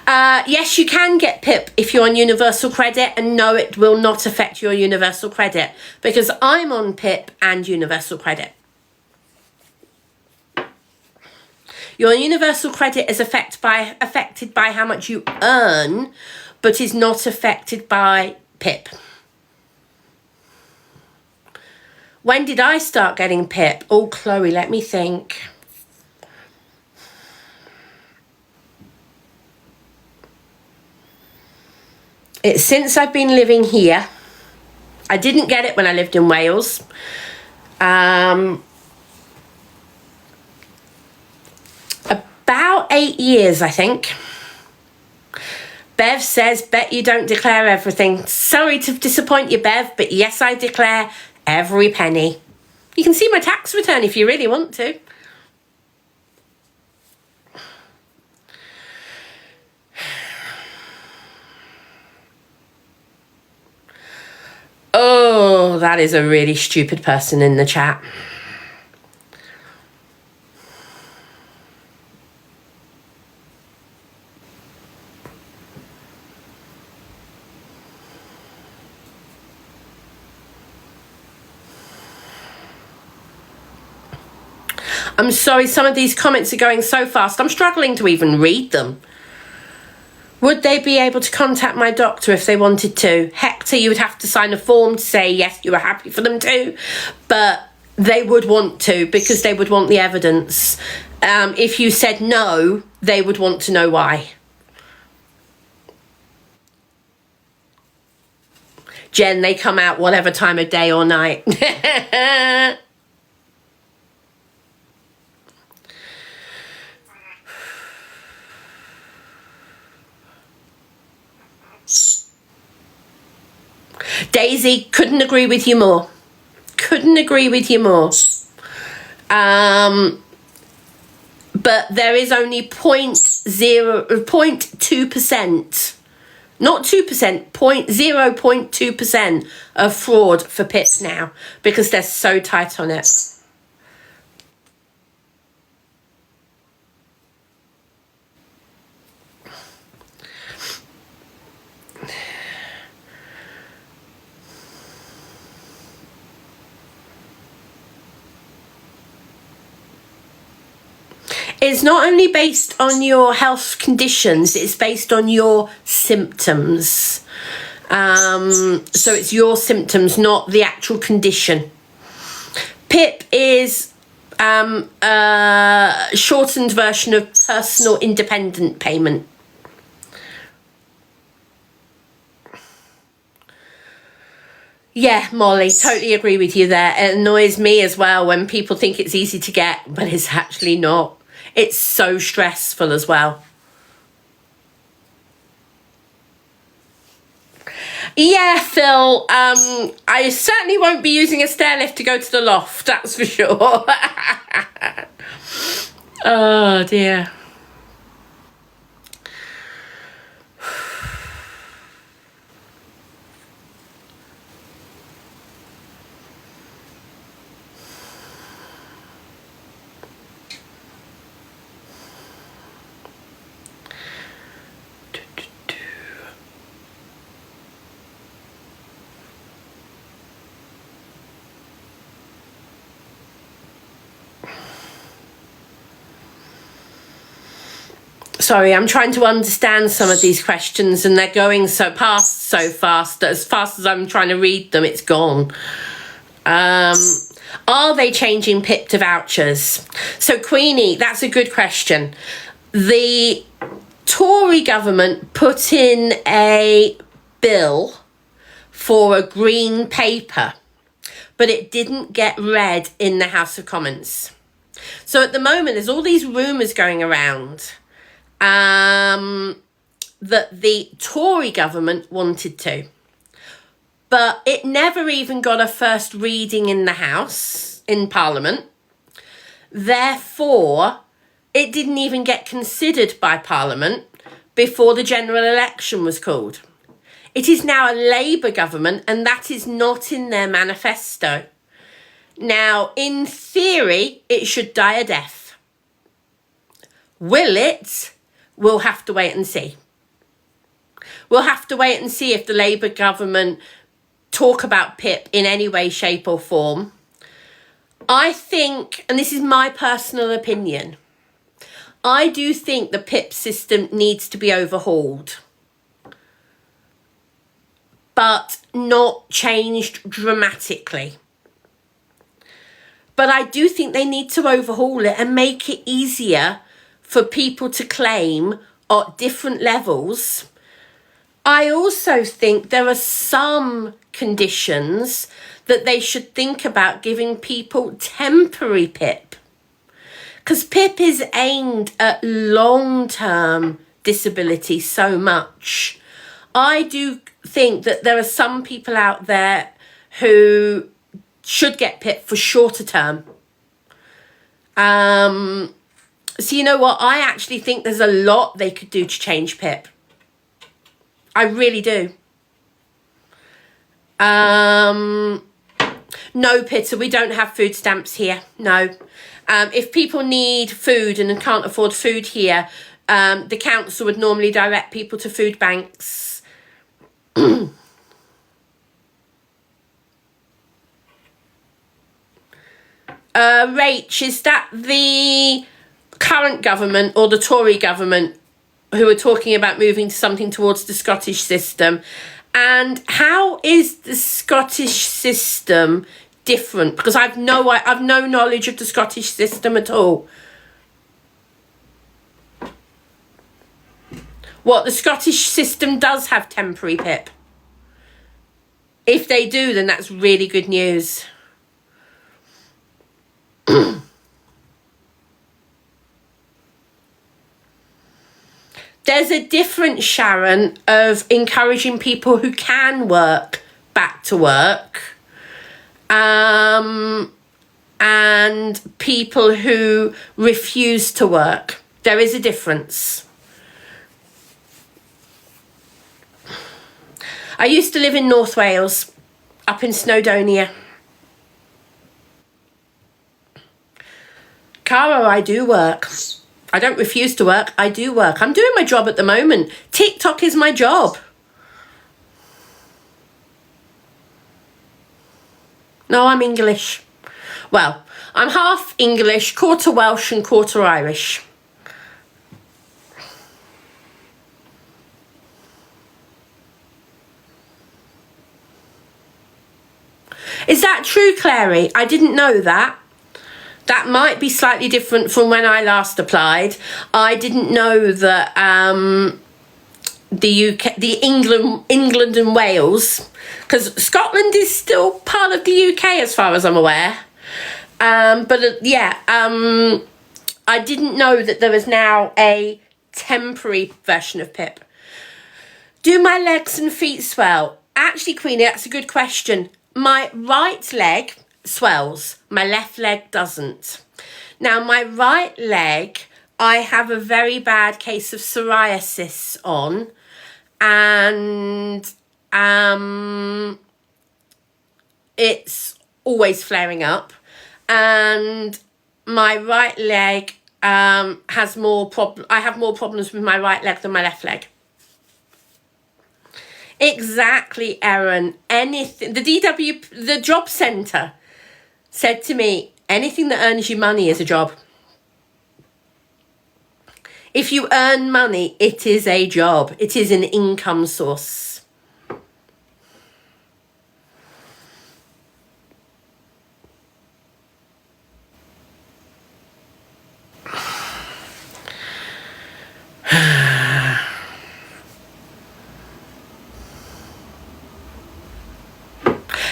Yes, you can get PIP if you're on universal credit, and no, it will not affect your universal credit, because I'm on PIP and universal credit. Your universal credit is affected by how much you earn, but is not affected by PIP. When did I start getting PIP? Oh, Chloe, let me think. It's since I've been living here. I didn't get it when I lived in Wales. About 8 years, I think. Bev says, bet you don't declare everything. Sorry to disappoint you, Bev, but yes, I declare every penny. You can see my tax return if you really want to. Oh, that is a really stupid person in the chat. I'm sorry, some of these comments are going so fast, I'm struggling to even read them. Would they be able to contact my doctor if they wanted to? Hector, you would have to sign a form to say yes, you are happy for them to, but they would want to because they would want the evidence. If you said no, they would want to know why. Jen, they come out whatever time of day or night. Daisy, couldn't agree with you more. Couldn't agree with you more. But there is only 0.2%, not 2%, 0.2% of fraud for PIP now because they're so tight on it. It's not only based on your health conditions, it's based on your symptoms. So it's your symptoms, not the actual condition. PIP is a shortened version of personal independent payment. Yeah, Molly, totally agree with you there. It annoys me as well when people think it's easy to get, but it's actually not. It's so stressful as well. Yeah, Phil, I certainly won't be using a stair lift to go to the loft, that's for sure. Oh, dear. Sorry, I'm trying to understand some of these questions and they're going so fast that as fast as I'm trying to read them, it's gone. Are they changing PIP to vouchers? So Queenie, that's a good question. The Tory government put in a bill for a green paper, but it didn't get read in the House of Commons. So at the moment, there's all these rumours going around that the Tory government wanted to, but it never even got a first reading in the House, in Parliament. Therefore, it didn't even get considered by Parliament before the general election was called. It is now a Labour government, and that is not in their manifesto. Now, in theory, it should die a death. Will it? We'll have to wait and see. We'll have to wait and see if the Labour government talk about PIP in any way, shape or form. I think, and this is my personal opinion, I do think the PIP system needs to be overhauled, but not changed dramatically. But I do think they need to overhaul it and make it easier for people to claim at different levels. I also think there are some conditions that they should think about giving people temporary PIP. Because PIP is aimed at long-term disability so much. I do think that there are some people out there who should get PIP for shorter term. So you know what? I actually think there's a lot they could do to change PIP. I really do. No, Peter, we don't have food stamps here. No. If people need food and can't afford food here, the council would normally direct people to food banks. Rach, is that the current government or the Tory government who are talking about moving to something towards the Scottish system? And how is the Scottish system different? Because I've no knowledge of the Scottish system at all. What, the Scottish system does have temporary PIP? If they do, then that's really good news. There's a difference, Sharon, of encouraging people who can work back to work, and people who refuse to work. There is a difference. I used to live in North Wales, up in Snowdonia. Cara, I do work. I don't refuse to work. I do work. I'm doing my job at the moment. TikTok is my job. No, I'm English. Well, I'm half English, quarter Welsh and quarter Irish. Is that true, Clary? I didn't know that. That might be slightly different from when I last applied. I didn't know that England and Wales, because Scotland is still part of the UK as far as I'm aware. I didn't know that there is now a temporary version of PIP. Do my legs and feet swell? Actually, Queenie, that's a good question. My right leg swells, my left leg doesn't. Now, my right leg, I have a very bad case of psoriasis on, and it's always flaring up, and my right leg has more I have more problems with my right leg than my left leg. Exactly, Erin. Anything, the job centre said to me, anything that earns you money is a job. If you earn money, it is a job. It is an income source.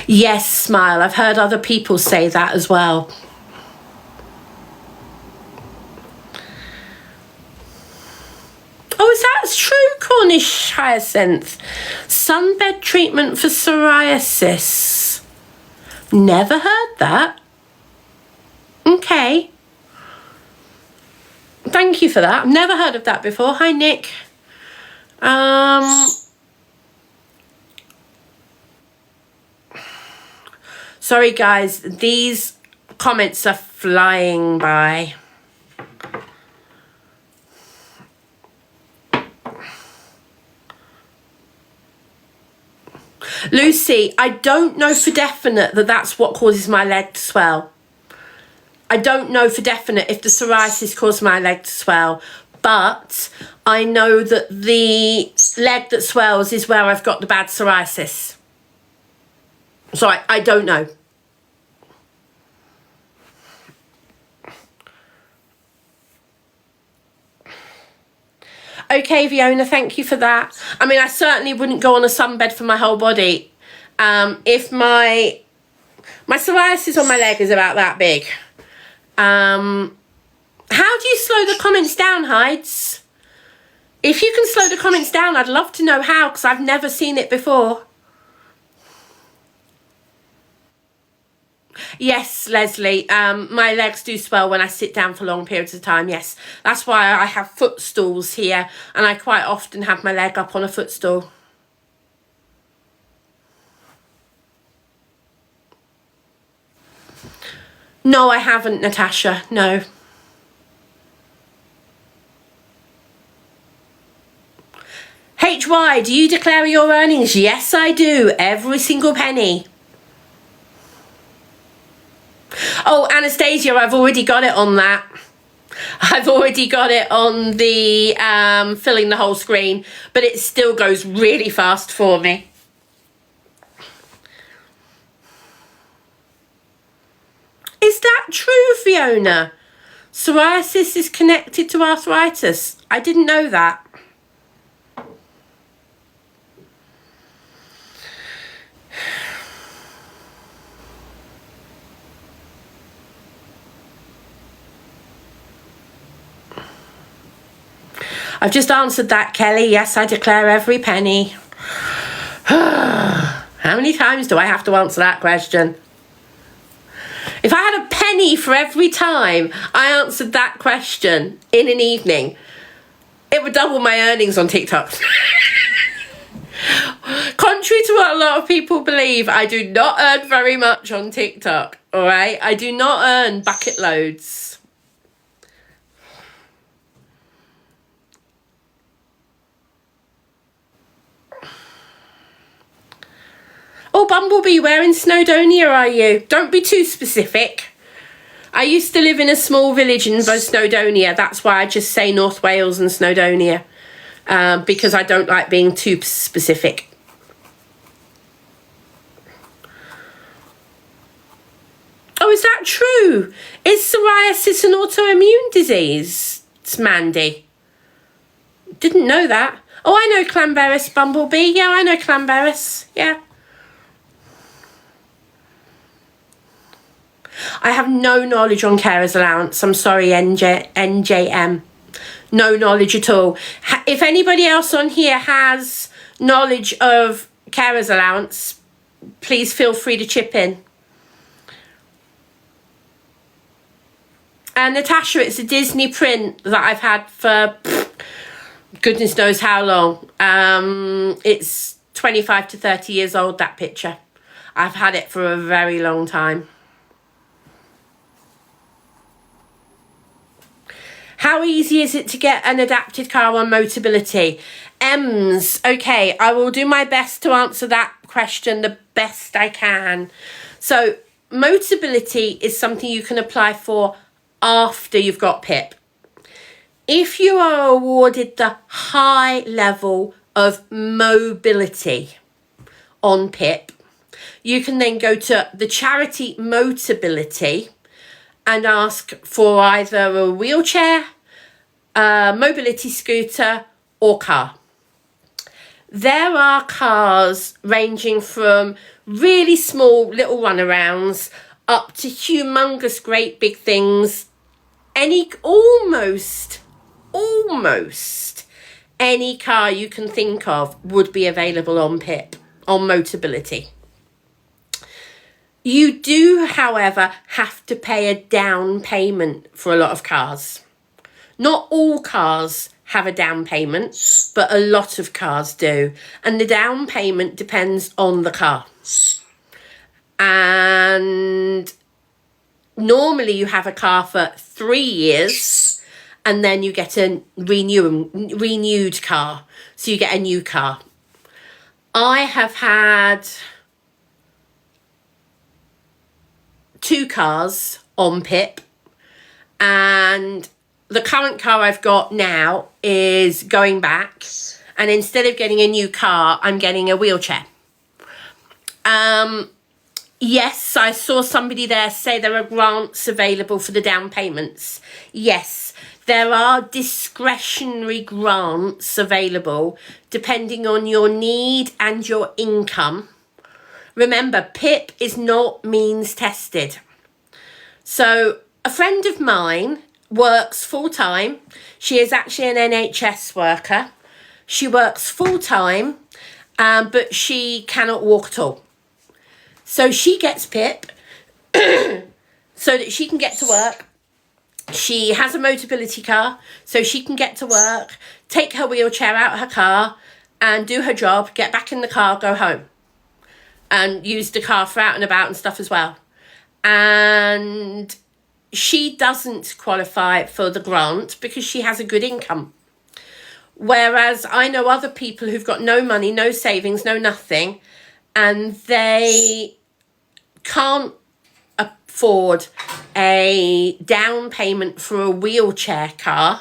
Yes, Smile. I've heard other people say that as well. Oh, is that true, Cornish Hyacinth? Sunbed treatment for psoriasis. Never heard that. Okay. Thank you for that. I've never heard of that before. Hi, Nick. Sorry, guys. These comments are flying by. Lucy, I don't know for definite that that's what causes my leg to swell. I don't know for definite if the psoriasis caused my leg to swell, but I know that the leg that swells is where I've got the bad psoriasis. So I don't know. Okay, Fiona, thank you for that. I mean, I certainly wouldn't go on a sunbed for my whole body. If my psoriasis on my leg is about that big. How do you slow the comments down, Hides? If you can slow the comments down, I'd love to know how, because I've never seen it before. Yes, Leslie, my legs do swell when I sit down for long periods of time, yes. That's why I have footstools here, and I quite often have my leg up on a footstool. No, I haven't, Natasha, no. HY, do you declare your earnings? Yes, I do, every single penny. Oh, Anastasia, I've already got it on that. I've already got it on the filling the whole screen, but it still goes really fast for me. Is that true, Fiona? Psoriasis is connected to arthritis. I didn't know that. I've just answered that, Kelly. Yes, I declare every penny. How many times do I have to answer that question? If I had a penny for every time I answered that question in an evening, it would double my earnings on TikTok. Contrary to what a lot of people believe, I do not earn very much on TikTok, all right? I do not earn bucket loads. Oh, Bumblebee, where in Snowdonia are you? Don't be too specific. I used to live in a small village in Snowdonia. That's why I just say North Wales and Snowdonia. Because I don't like being too specific. Oh, is that true? Is psoriasis an autoimmune disease? It's Mandy. Didn't know that. Oh, I know Clanberis, Bumblebee. Yeah, I know Clanberis. Yeah. I have no knowledge on carer's allowance. I'm sorry, NJM. No knowledge at all. If anybody else on here has knowledge of carer's allowance, please feel free to chip in. And Natasha, it's a Disney print that I've had for goodness knows how long. It's 25 to 30 years old, that picture. I've had it for a very long time. How easy is it to get an adapted car on Motability? Ems, okay, I will do my best to answer that question the best I can. So, Motability is something you can apply for after you've got PIP. If you are awarded the high level of mobility on PIP, you can then go to the charity Motability and ask for either a wheelchair, a mobility scooter or car. There are cars ranging from really small little runarounds up to humongous great big things. Almost any car you can think of would be available on PIP, on Motability. You do, however, have to pay a down payment for a lot of cars. Not all cars have a down payment, but a lot of cars do. And the down payment depends on the car. And normally you have a car for 3 years and then you get a renewed car. So you get a new car. I have had 2 cars on PIP, and the current car I've got now is going back, and instead of getting a new car, I'm getting a wheelchair. Yes, I saw somebody there say there are grants available for the down payments. Yes, there are discretionary grants available depending on your need and your income. Remember, PIP is not means tested. So a friend of mine works full-time. She is actually an NHS worker. She works full-time, but she cannot walk at all. So she gets PIP. so that she can get to work. She has a Motability car, so she can get to work, take her wheelchair out of her car and do her job, get back in the car, go home. And use the car for out and about and stuff as well. And she doesn't qualify for the grant because she has a good income. Whereas I know other people who've got no money, no savings, no nothing, and they can't afford a down payment for a wheelchair car.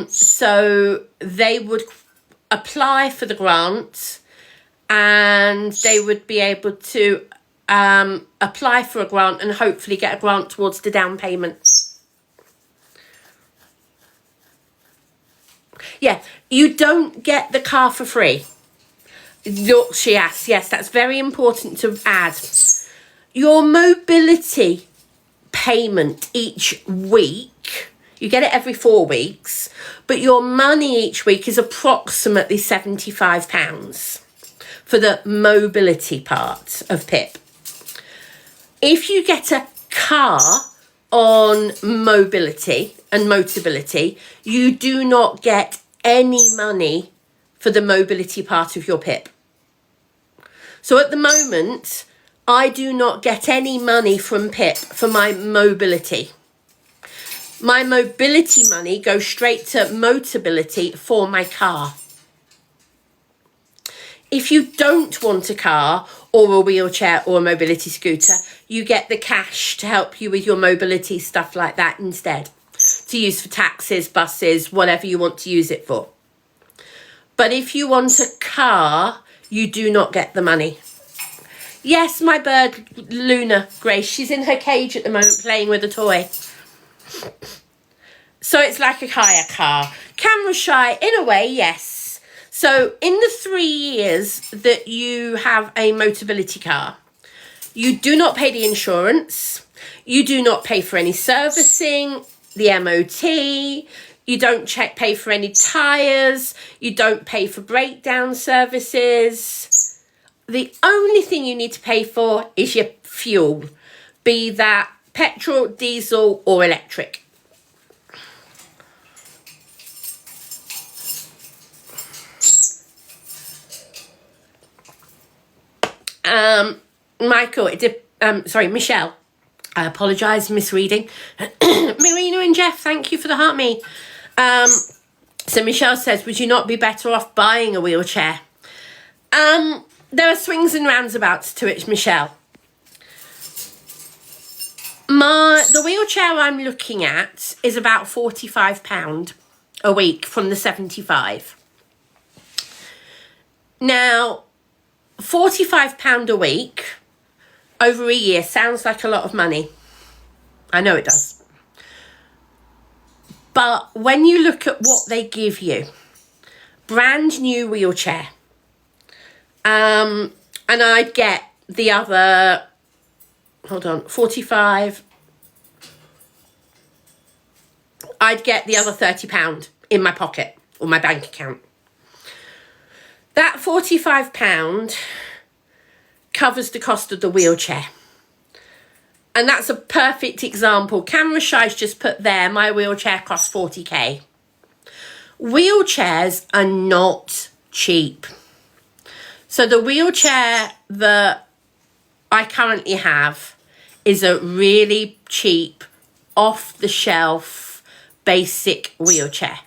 So they would apply for the grant and they would be able to apply for a grant and hopefully get a grant towards the down payment. Yeah, you don't get the car for free. She asks, yes, that's very important to add. Your mobility payment each week, you get it every 4 weeks, but your money each week is approximately £75 for the mobility part of PIP. If you get a car on mobility and Motability, you do not get any money for the mobility part of your PIP. So at the moment, I do not get any money from PIP for my mobility. My mobility money goes straight to Motability for my car. If you don't want a car or a wheelchair or a mobility scooter, you get the cash to help you with your mobility stuff like that instead. To use for taxis, buses, whatever you want to use it for. But if you want a car, you do not get the money. Yes, my bird, Luna Grace, she's in her cage at the moment playing with a toy. So it's like a hire car. Camera shy, in a way, yes. So in the 3 years that you have a Motability car, you do not pay the insurance. You do not pay for any servicing, the MOT. You don't pay for any tyres. You don't pay for breakdown services. The only thing you need to pay for is your fuel, be that petrol, diesel or electric. Michelle. I apologise, misreading. Marina and Jeff, thank you for the heart me. So Michelle says, would you not be better off buying a wheelchair? There are swings and roundabouts to it, Michelle. The wheelchair I'm looking at is about £45 a week from the 75. Now, £45 a week over a year sounds like a lot of money. I know it does. But when you look at what they give you, brand new wheelchair, and I'd get the other, 45, I'd get the other £30 in my pocket or my bank account. That £45 covers the cost of the wheelchair. And that's a perfect example. Camera Shy's just put there, my wheelchair costs 40k. Wheelchairs are not cheap. So the wheelchair that I currently have is a really cheap, off-the-shelf, basic wheelchair.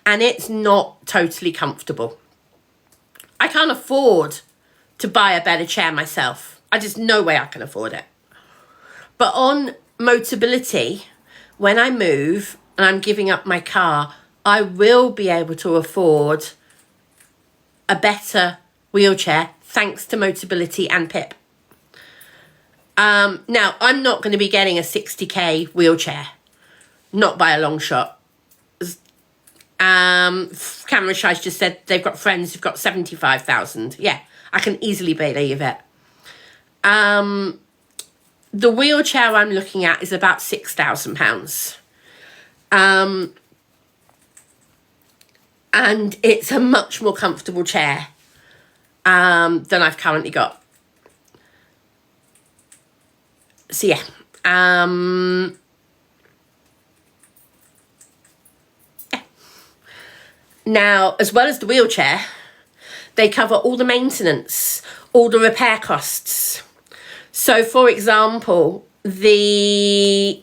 And it's not totally comfortable. I can't afford to buy a better chair myself. Just no way I can afford it. But on Motability, when I move and I'm giving up my car, I will be able to afford a better wheelchair thanks to Motability and PIP. Now, I'm not going to be getting a 60k wheelchair. Not by a long shot. Camera Shy's just said they've got friends who've got 75,000. Yeah, I can easily believe it. The wheelchair I'm looking at is about £6,000. And it's a much more comfortable chair than I've currently got. So yeah, now, as well as the wheelchair, they cover all the maintenance, all the repair costs. So, for example, the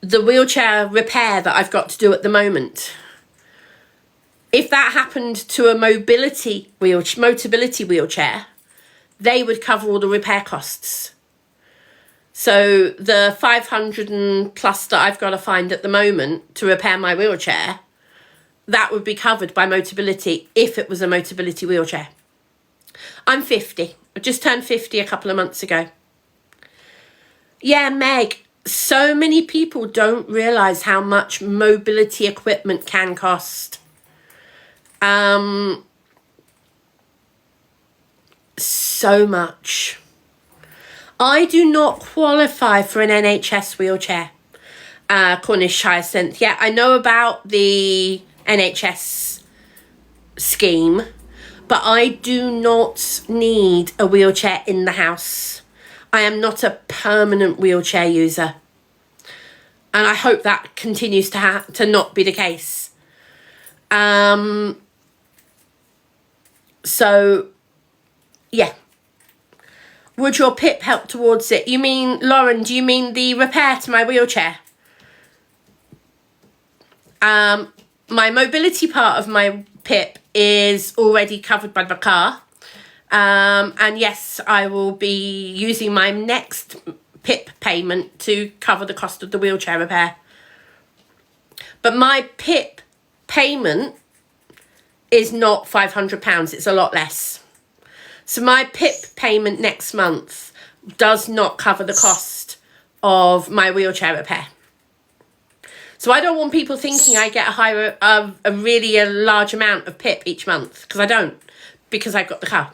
wheelchair repair that I've got to do at the moment, if that happened to a motability wheelchair, they would cover all the repair costs. So the 500 and plus that I've got to find at the moment to repair my wheelchair, that would be covered by Motability if it was a Motability wheelchair. I'm 50. I just turned 50 a couple of months ago. Yeah, Meg, so many people don't realise how much mobility equipment can cost. So much. I do not qualify for an NHS wheelchair. Cornish Hyacinth. Yeah, I know about the NHS scheme, but I do not need a wheelchair in the house. I am not a permanent wheelchair user. And I hope that continues to not be the case. So, yeah. Would your PIP help towards it? You mean, Lauren, do you mean the repair to my wheelchair? My mobility part of my PIP is already covered by the car. And yes, I will be using my next PIP payment to cover the cost of the wheelchair repair. But my PIP payment is not £500, it's a lot less. So my PIP payment next month does not cover the cost of my wheelchair repair. So I don't want people thinking I get a really large amount of PIP each month, because I don't, because I've got the car.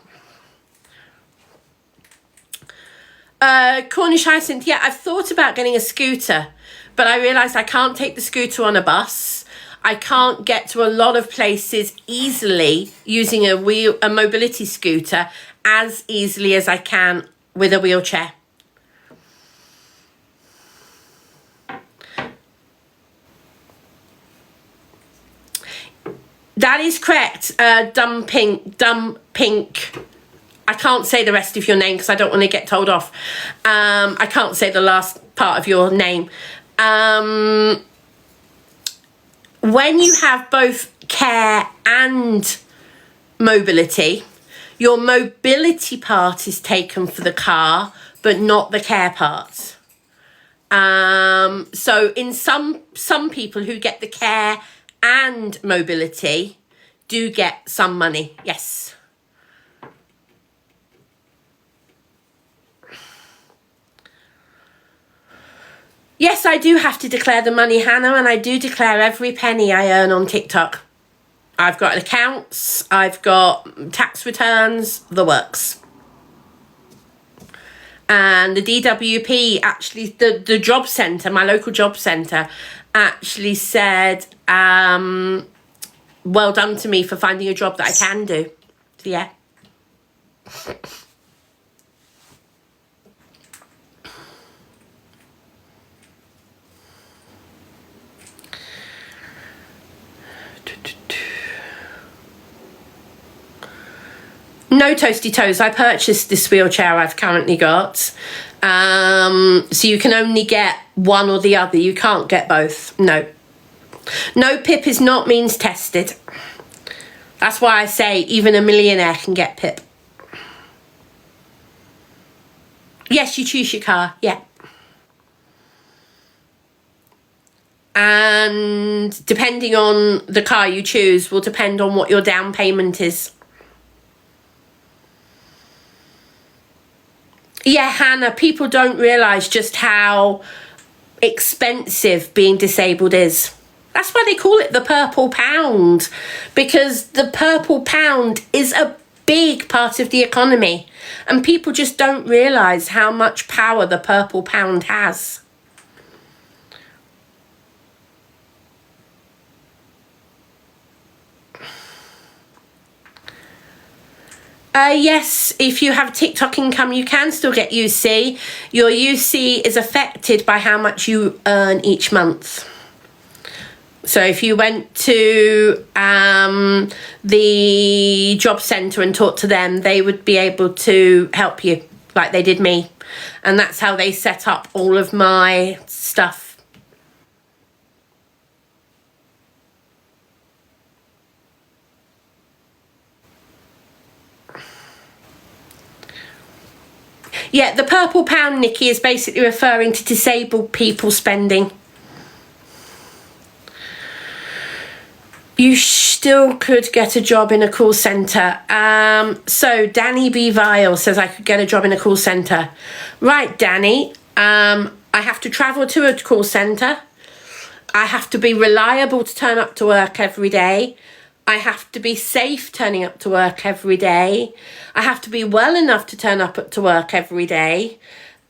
Cornish Hyacinth, yeah, I've thought about getting a scooter, but I realised I can't take the scooter on a bus. I can't get to a lot of places easily using a mobility scooter as easily as I can with a wheelchair. That is correct. Dumb pink. I can't say the rest of your name because I don't want to get told off. I can't say the last part of your name. When you have both care and mobility, your mobility part is taken for the car, but not the care part. So in some people who get the care and mobility do get some money, yes. Yes, I do have to declare the money, Hannah, and I do declare every penny I earn on TikTok. I've got accounts, I've got tax returns, the works. And the DWP, actually, the job centre, my local job centre, actually said, well done to me for finding a job that I can do. So, yeah. No, Toasty Toes, I purchased this wheelchair I've currently got. So you can only get one or the other. You can't get both. No. No, PIP is not means tested. That's why I say even a millionaire can get PIP. Yes, you choose your car. Yeah. And depending on the car you choose will depend on what your down payment is. Yeah, Hannah, people don't realise just how expensive being disabled is. That's why they call it the purple pound, because the purple pound is a big part of the economy and people just don't realise how much power the purple pound has. Yes, if you have TikTok income, you can still get UC. Your UC is affected by how much you earn each month. So if you went to the job centre and talked to them, they would be able to help you like they did me. And that's how they set up all of my stuff. Yeah, the purple pound, Nikki, is basically referring to disabled people spending. You still could get a job in a call centre. So Danny B. Vile says I could get a job in a call centre. Right, Danny. I have to travel to a call centre. I have to be reliable to turn up to work every day. I have to be safe turning up to work every day. I have to be well enough to turn up to work every day.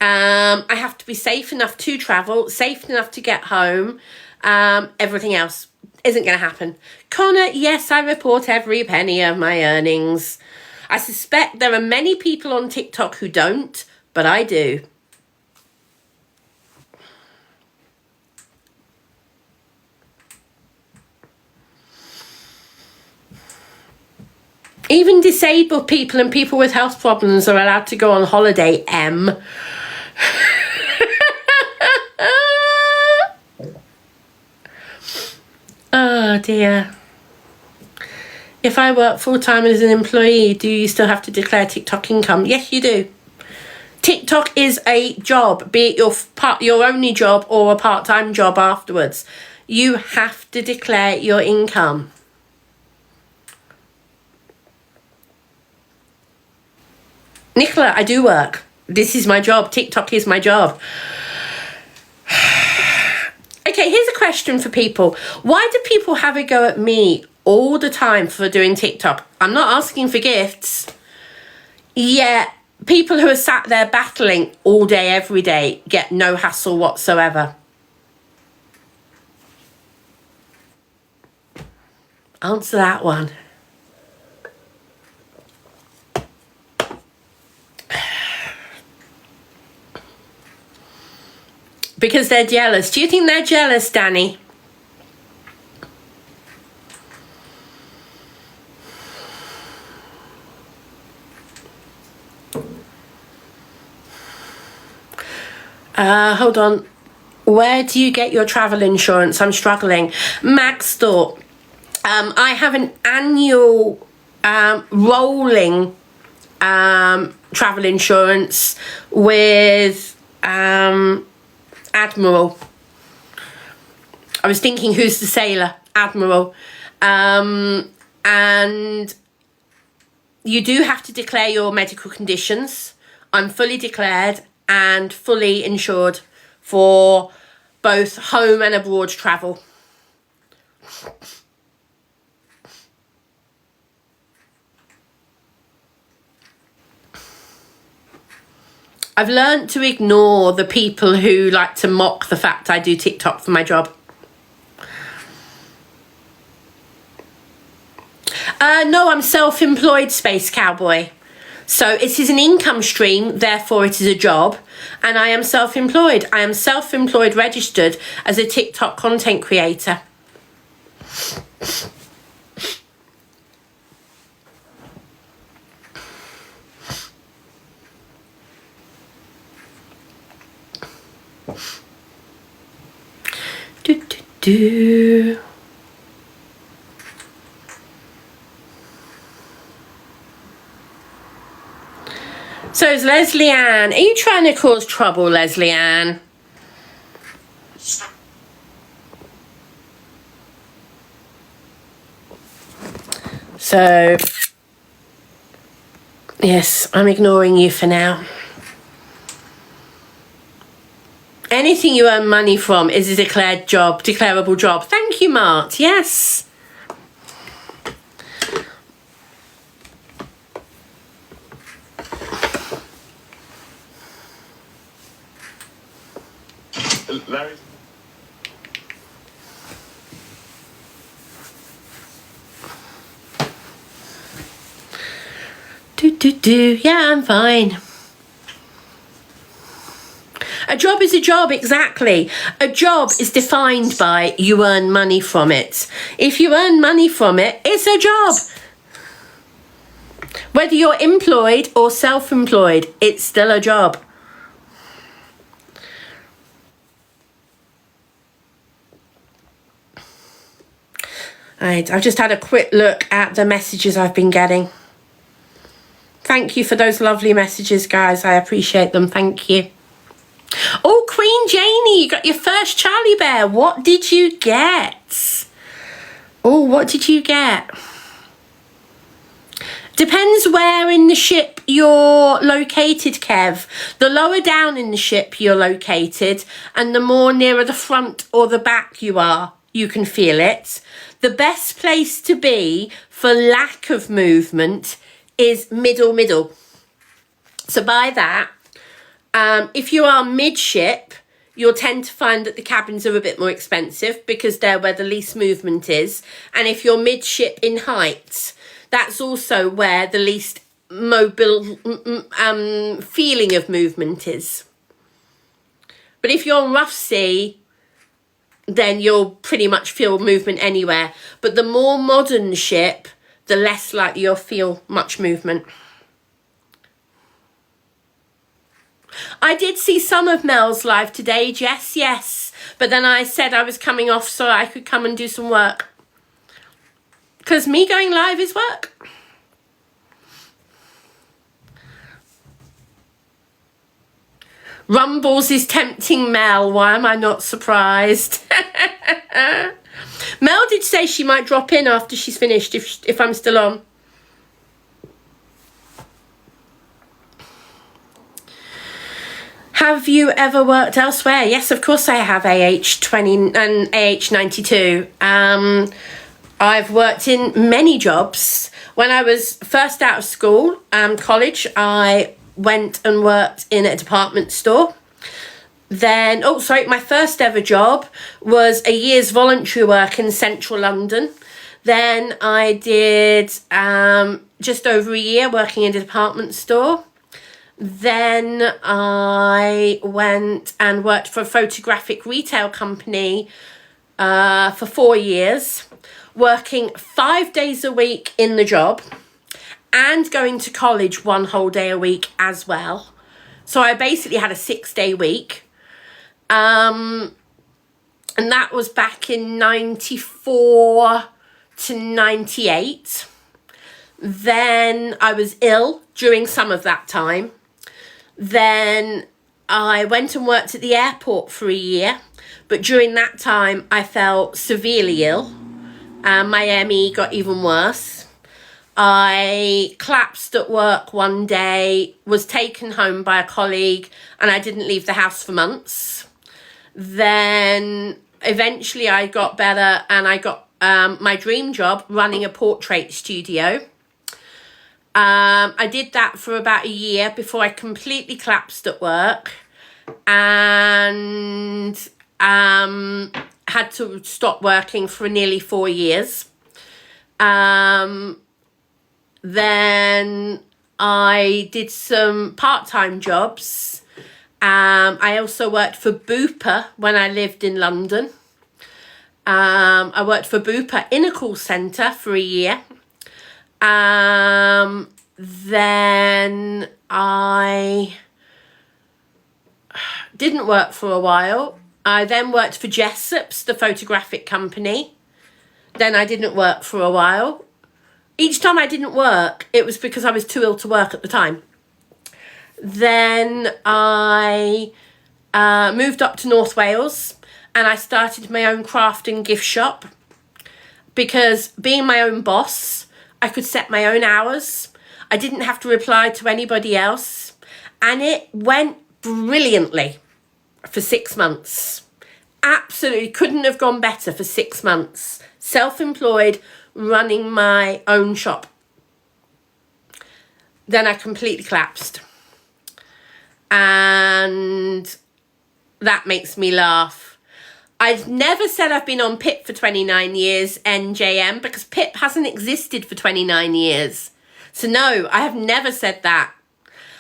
I have to be safe enough to travel, safe enough to get home. Everything else isn't going to happen. Connor, yes, I report every penny of my earnings. I suspect there are many people on TikTok who don't, but I do. Even disabled people and people with health problems are allowed to go on holiday, M. Oh dear. If I work full-time as an employee, do you still have to declare TikTok income? Yes, you do. TikTok is a job, be it your only job or a part-time job afterwards. You have to declare your income. Nicola, I do work. This is my job. TikTok is my job. Okay, here's a question for people. Why do people have a go at me all the time for doing TikTok? I'm not asking for gifts. Yet people who are sat there battling all day, every day, get no hassle whatsoever. Answer that one. Because they're jealous. Do you think they're jealous, Danny? Hold on. Where do you get your travel insurance? I'm struggling. Max thought, I have an annual rolling travel insurance with Admiral. I was thinking, who's the sailor? Admiral. And you do have to declare your medical conditions. I'm fully declared and fully insured for both home and abroad travel. I've learned to ignore the people who like to mock the fact I do TikTok for my job. No, I'm self-employed, Space Cowboy. So it is an income stream, therefore it is a job. And I am self-employed. I am self-employed registered as a TikTok content creator. Do. So is Leslie Ann. Are you trying to cause trouble, Leslie Ann? So, yes, I'm ignoring you for now. Anything you earn money from is a declared job, declarable job. Thank you, Mart. Yes. Larry. Yeah, I'm fine. A job is a job, exactly. A job is defined by you earn money from it. If you earn money from it, it's a job. Whether you're employed or self-employed, it's still a job. Right, I've just had a quick look at the messages I've been getting. Thank you for those lovely messages, guys. I appreciate them. Thank you. Oh, Queen Janie, you got your first Charlie Bear. What did you get? Oh, what did you get? Depends where in the ship you're located, Kev. The lower down in the ship you're located, and the more nearer the front or the back you are, you can feel it. The best place to be for lack of movement is middle. So by that, if you are midship, you'll tend to find that the cabins are a bit more expensive because they're where the least movement is. And if you're midship in height, that's also where the least mobile feeling of movement is. But if you're rough sea, then you'll pretty much feel movement anywhere. But the more modern ship, the less likely you'll feel much movement. I did see some of Mel's live today, Jess, yes. But then I said I was coming off so I could come and do some work. Because me going live is work. Rumbles is tempting Mel. Why am I not surprised? Mel did say she might drop in after she's finished if I'm still on. Have you ever worked elsewhere? Yes, of course I have. AH20 and AH92. I've worked in many jobs. When I was first out of school, college, I went and worked in a department store. Then, my first ever job was a year's voluntary work in central London. Then I did just over a year working in a department store. Then I went and worked for a photographic retail company for 4 years, working 5 days a week in the job and going to college 1 whole day a week as well. So I basically had a 6-day week. And that was back in 94 to 98. Then I was ill during some of that time. Then I went and worked at the airport for a year, but during that time I fell severely ill and my ME got even worse. I collapsed at work one day, was taken home by a colleague, and I didn't leave the house for months. Then eventually I got better and I got my dream job running a portrait studio. I did that for about a year before I completely collapsed at work and had to stop working for nearly 4 years. Then I did some part-time jobs. I also worked for Bupa when I lived in London. I worked for Bupa in a call centre for a year. Then I didn't work for a while. I then worked for Jessop's, the photographic company. Then I didn't work for a while. Each time I didn't work, it was because I was too ill to work at the time. Then I moved up to North Wales and I started my own craft and gift shop because being my own boss, I could set my own hours. I didn't have to reply to anybody else. And it went brilliantly for 6 months. Absolutely couldn't have gone better for 6 months. Self-employed, running my own shop. Then I completely collapsed. And that makes me laugh. I've never said I've been on PIP for 29 years, NJM, because PIP hasn't existed for 29 years. So no, I have never said that.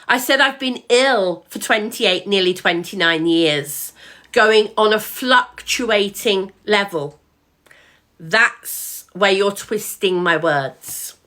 I said I've been ill for 28, nearly 29 years, going on a fluctuating level. That's where you're twisting my words.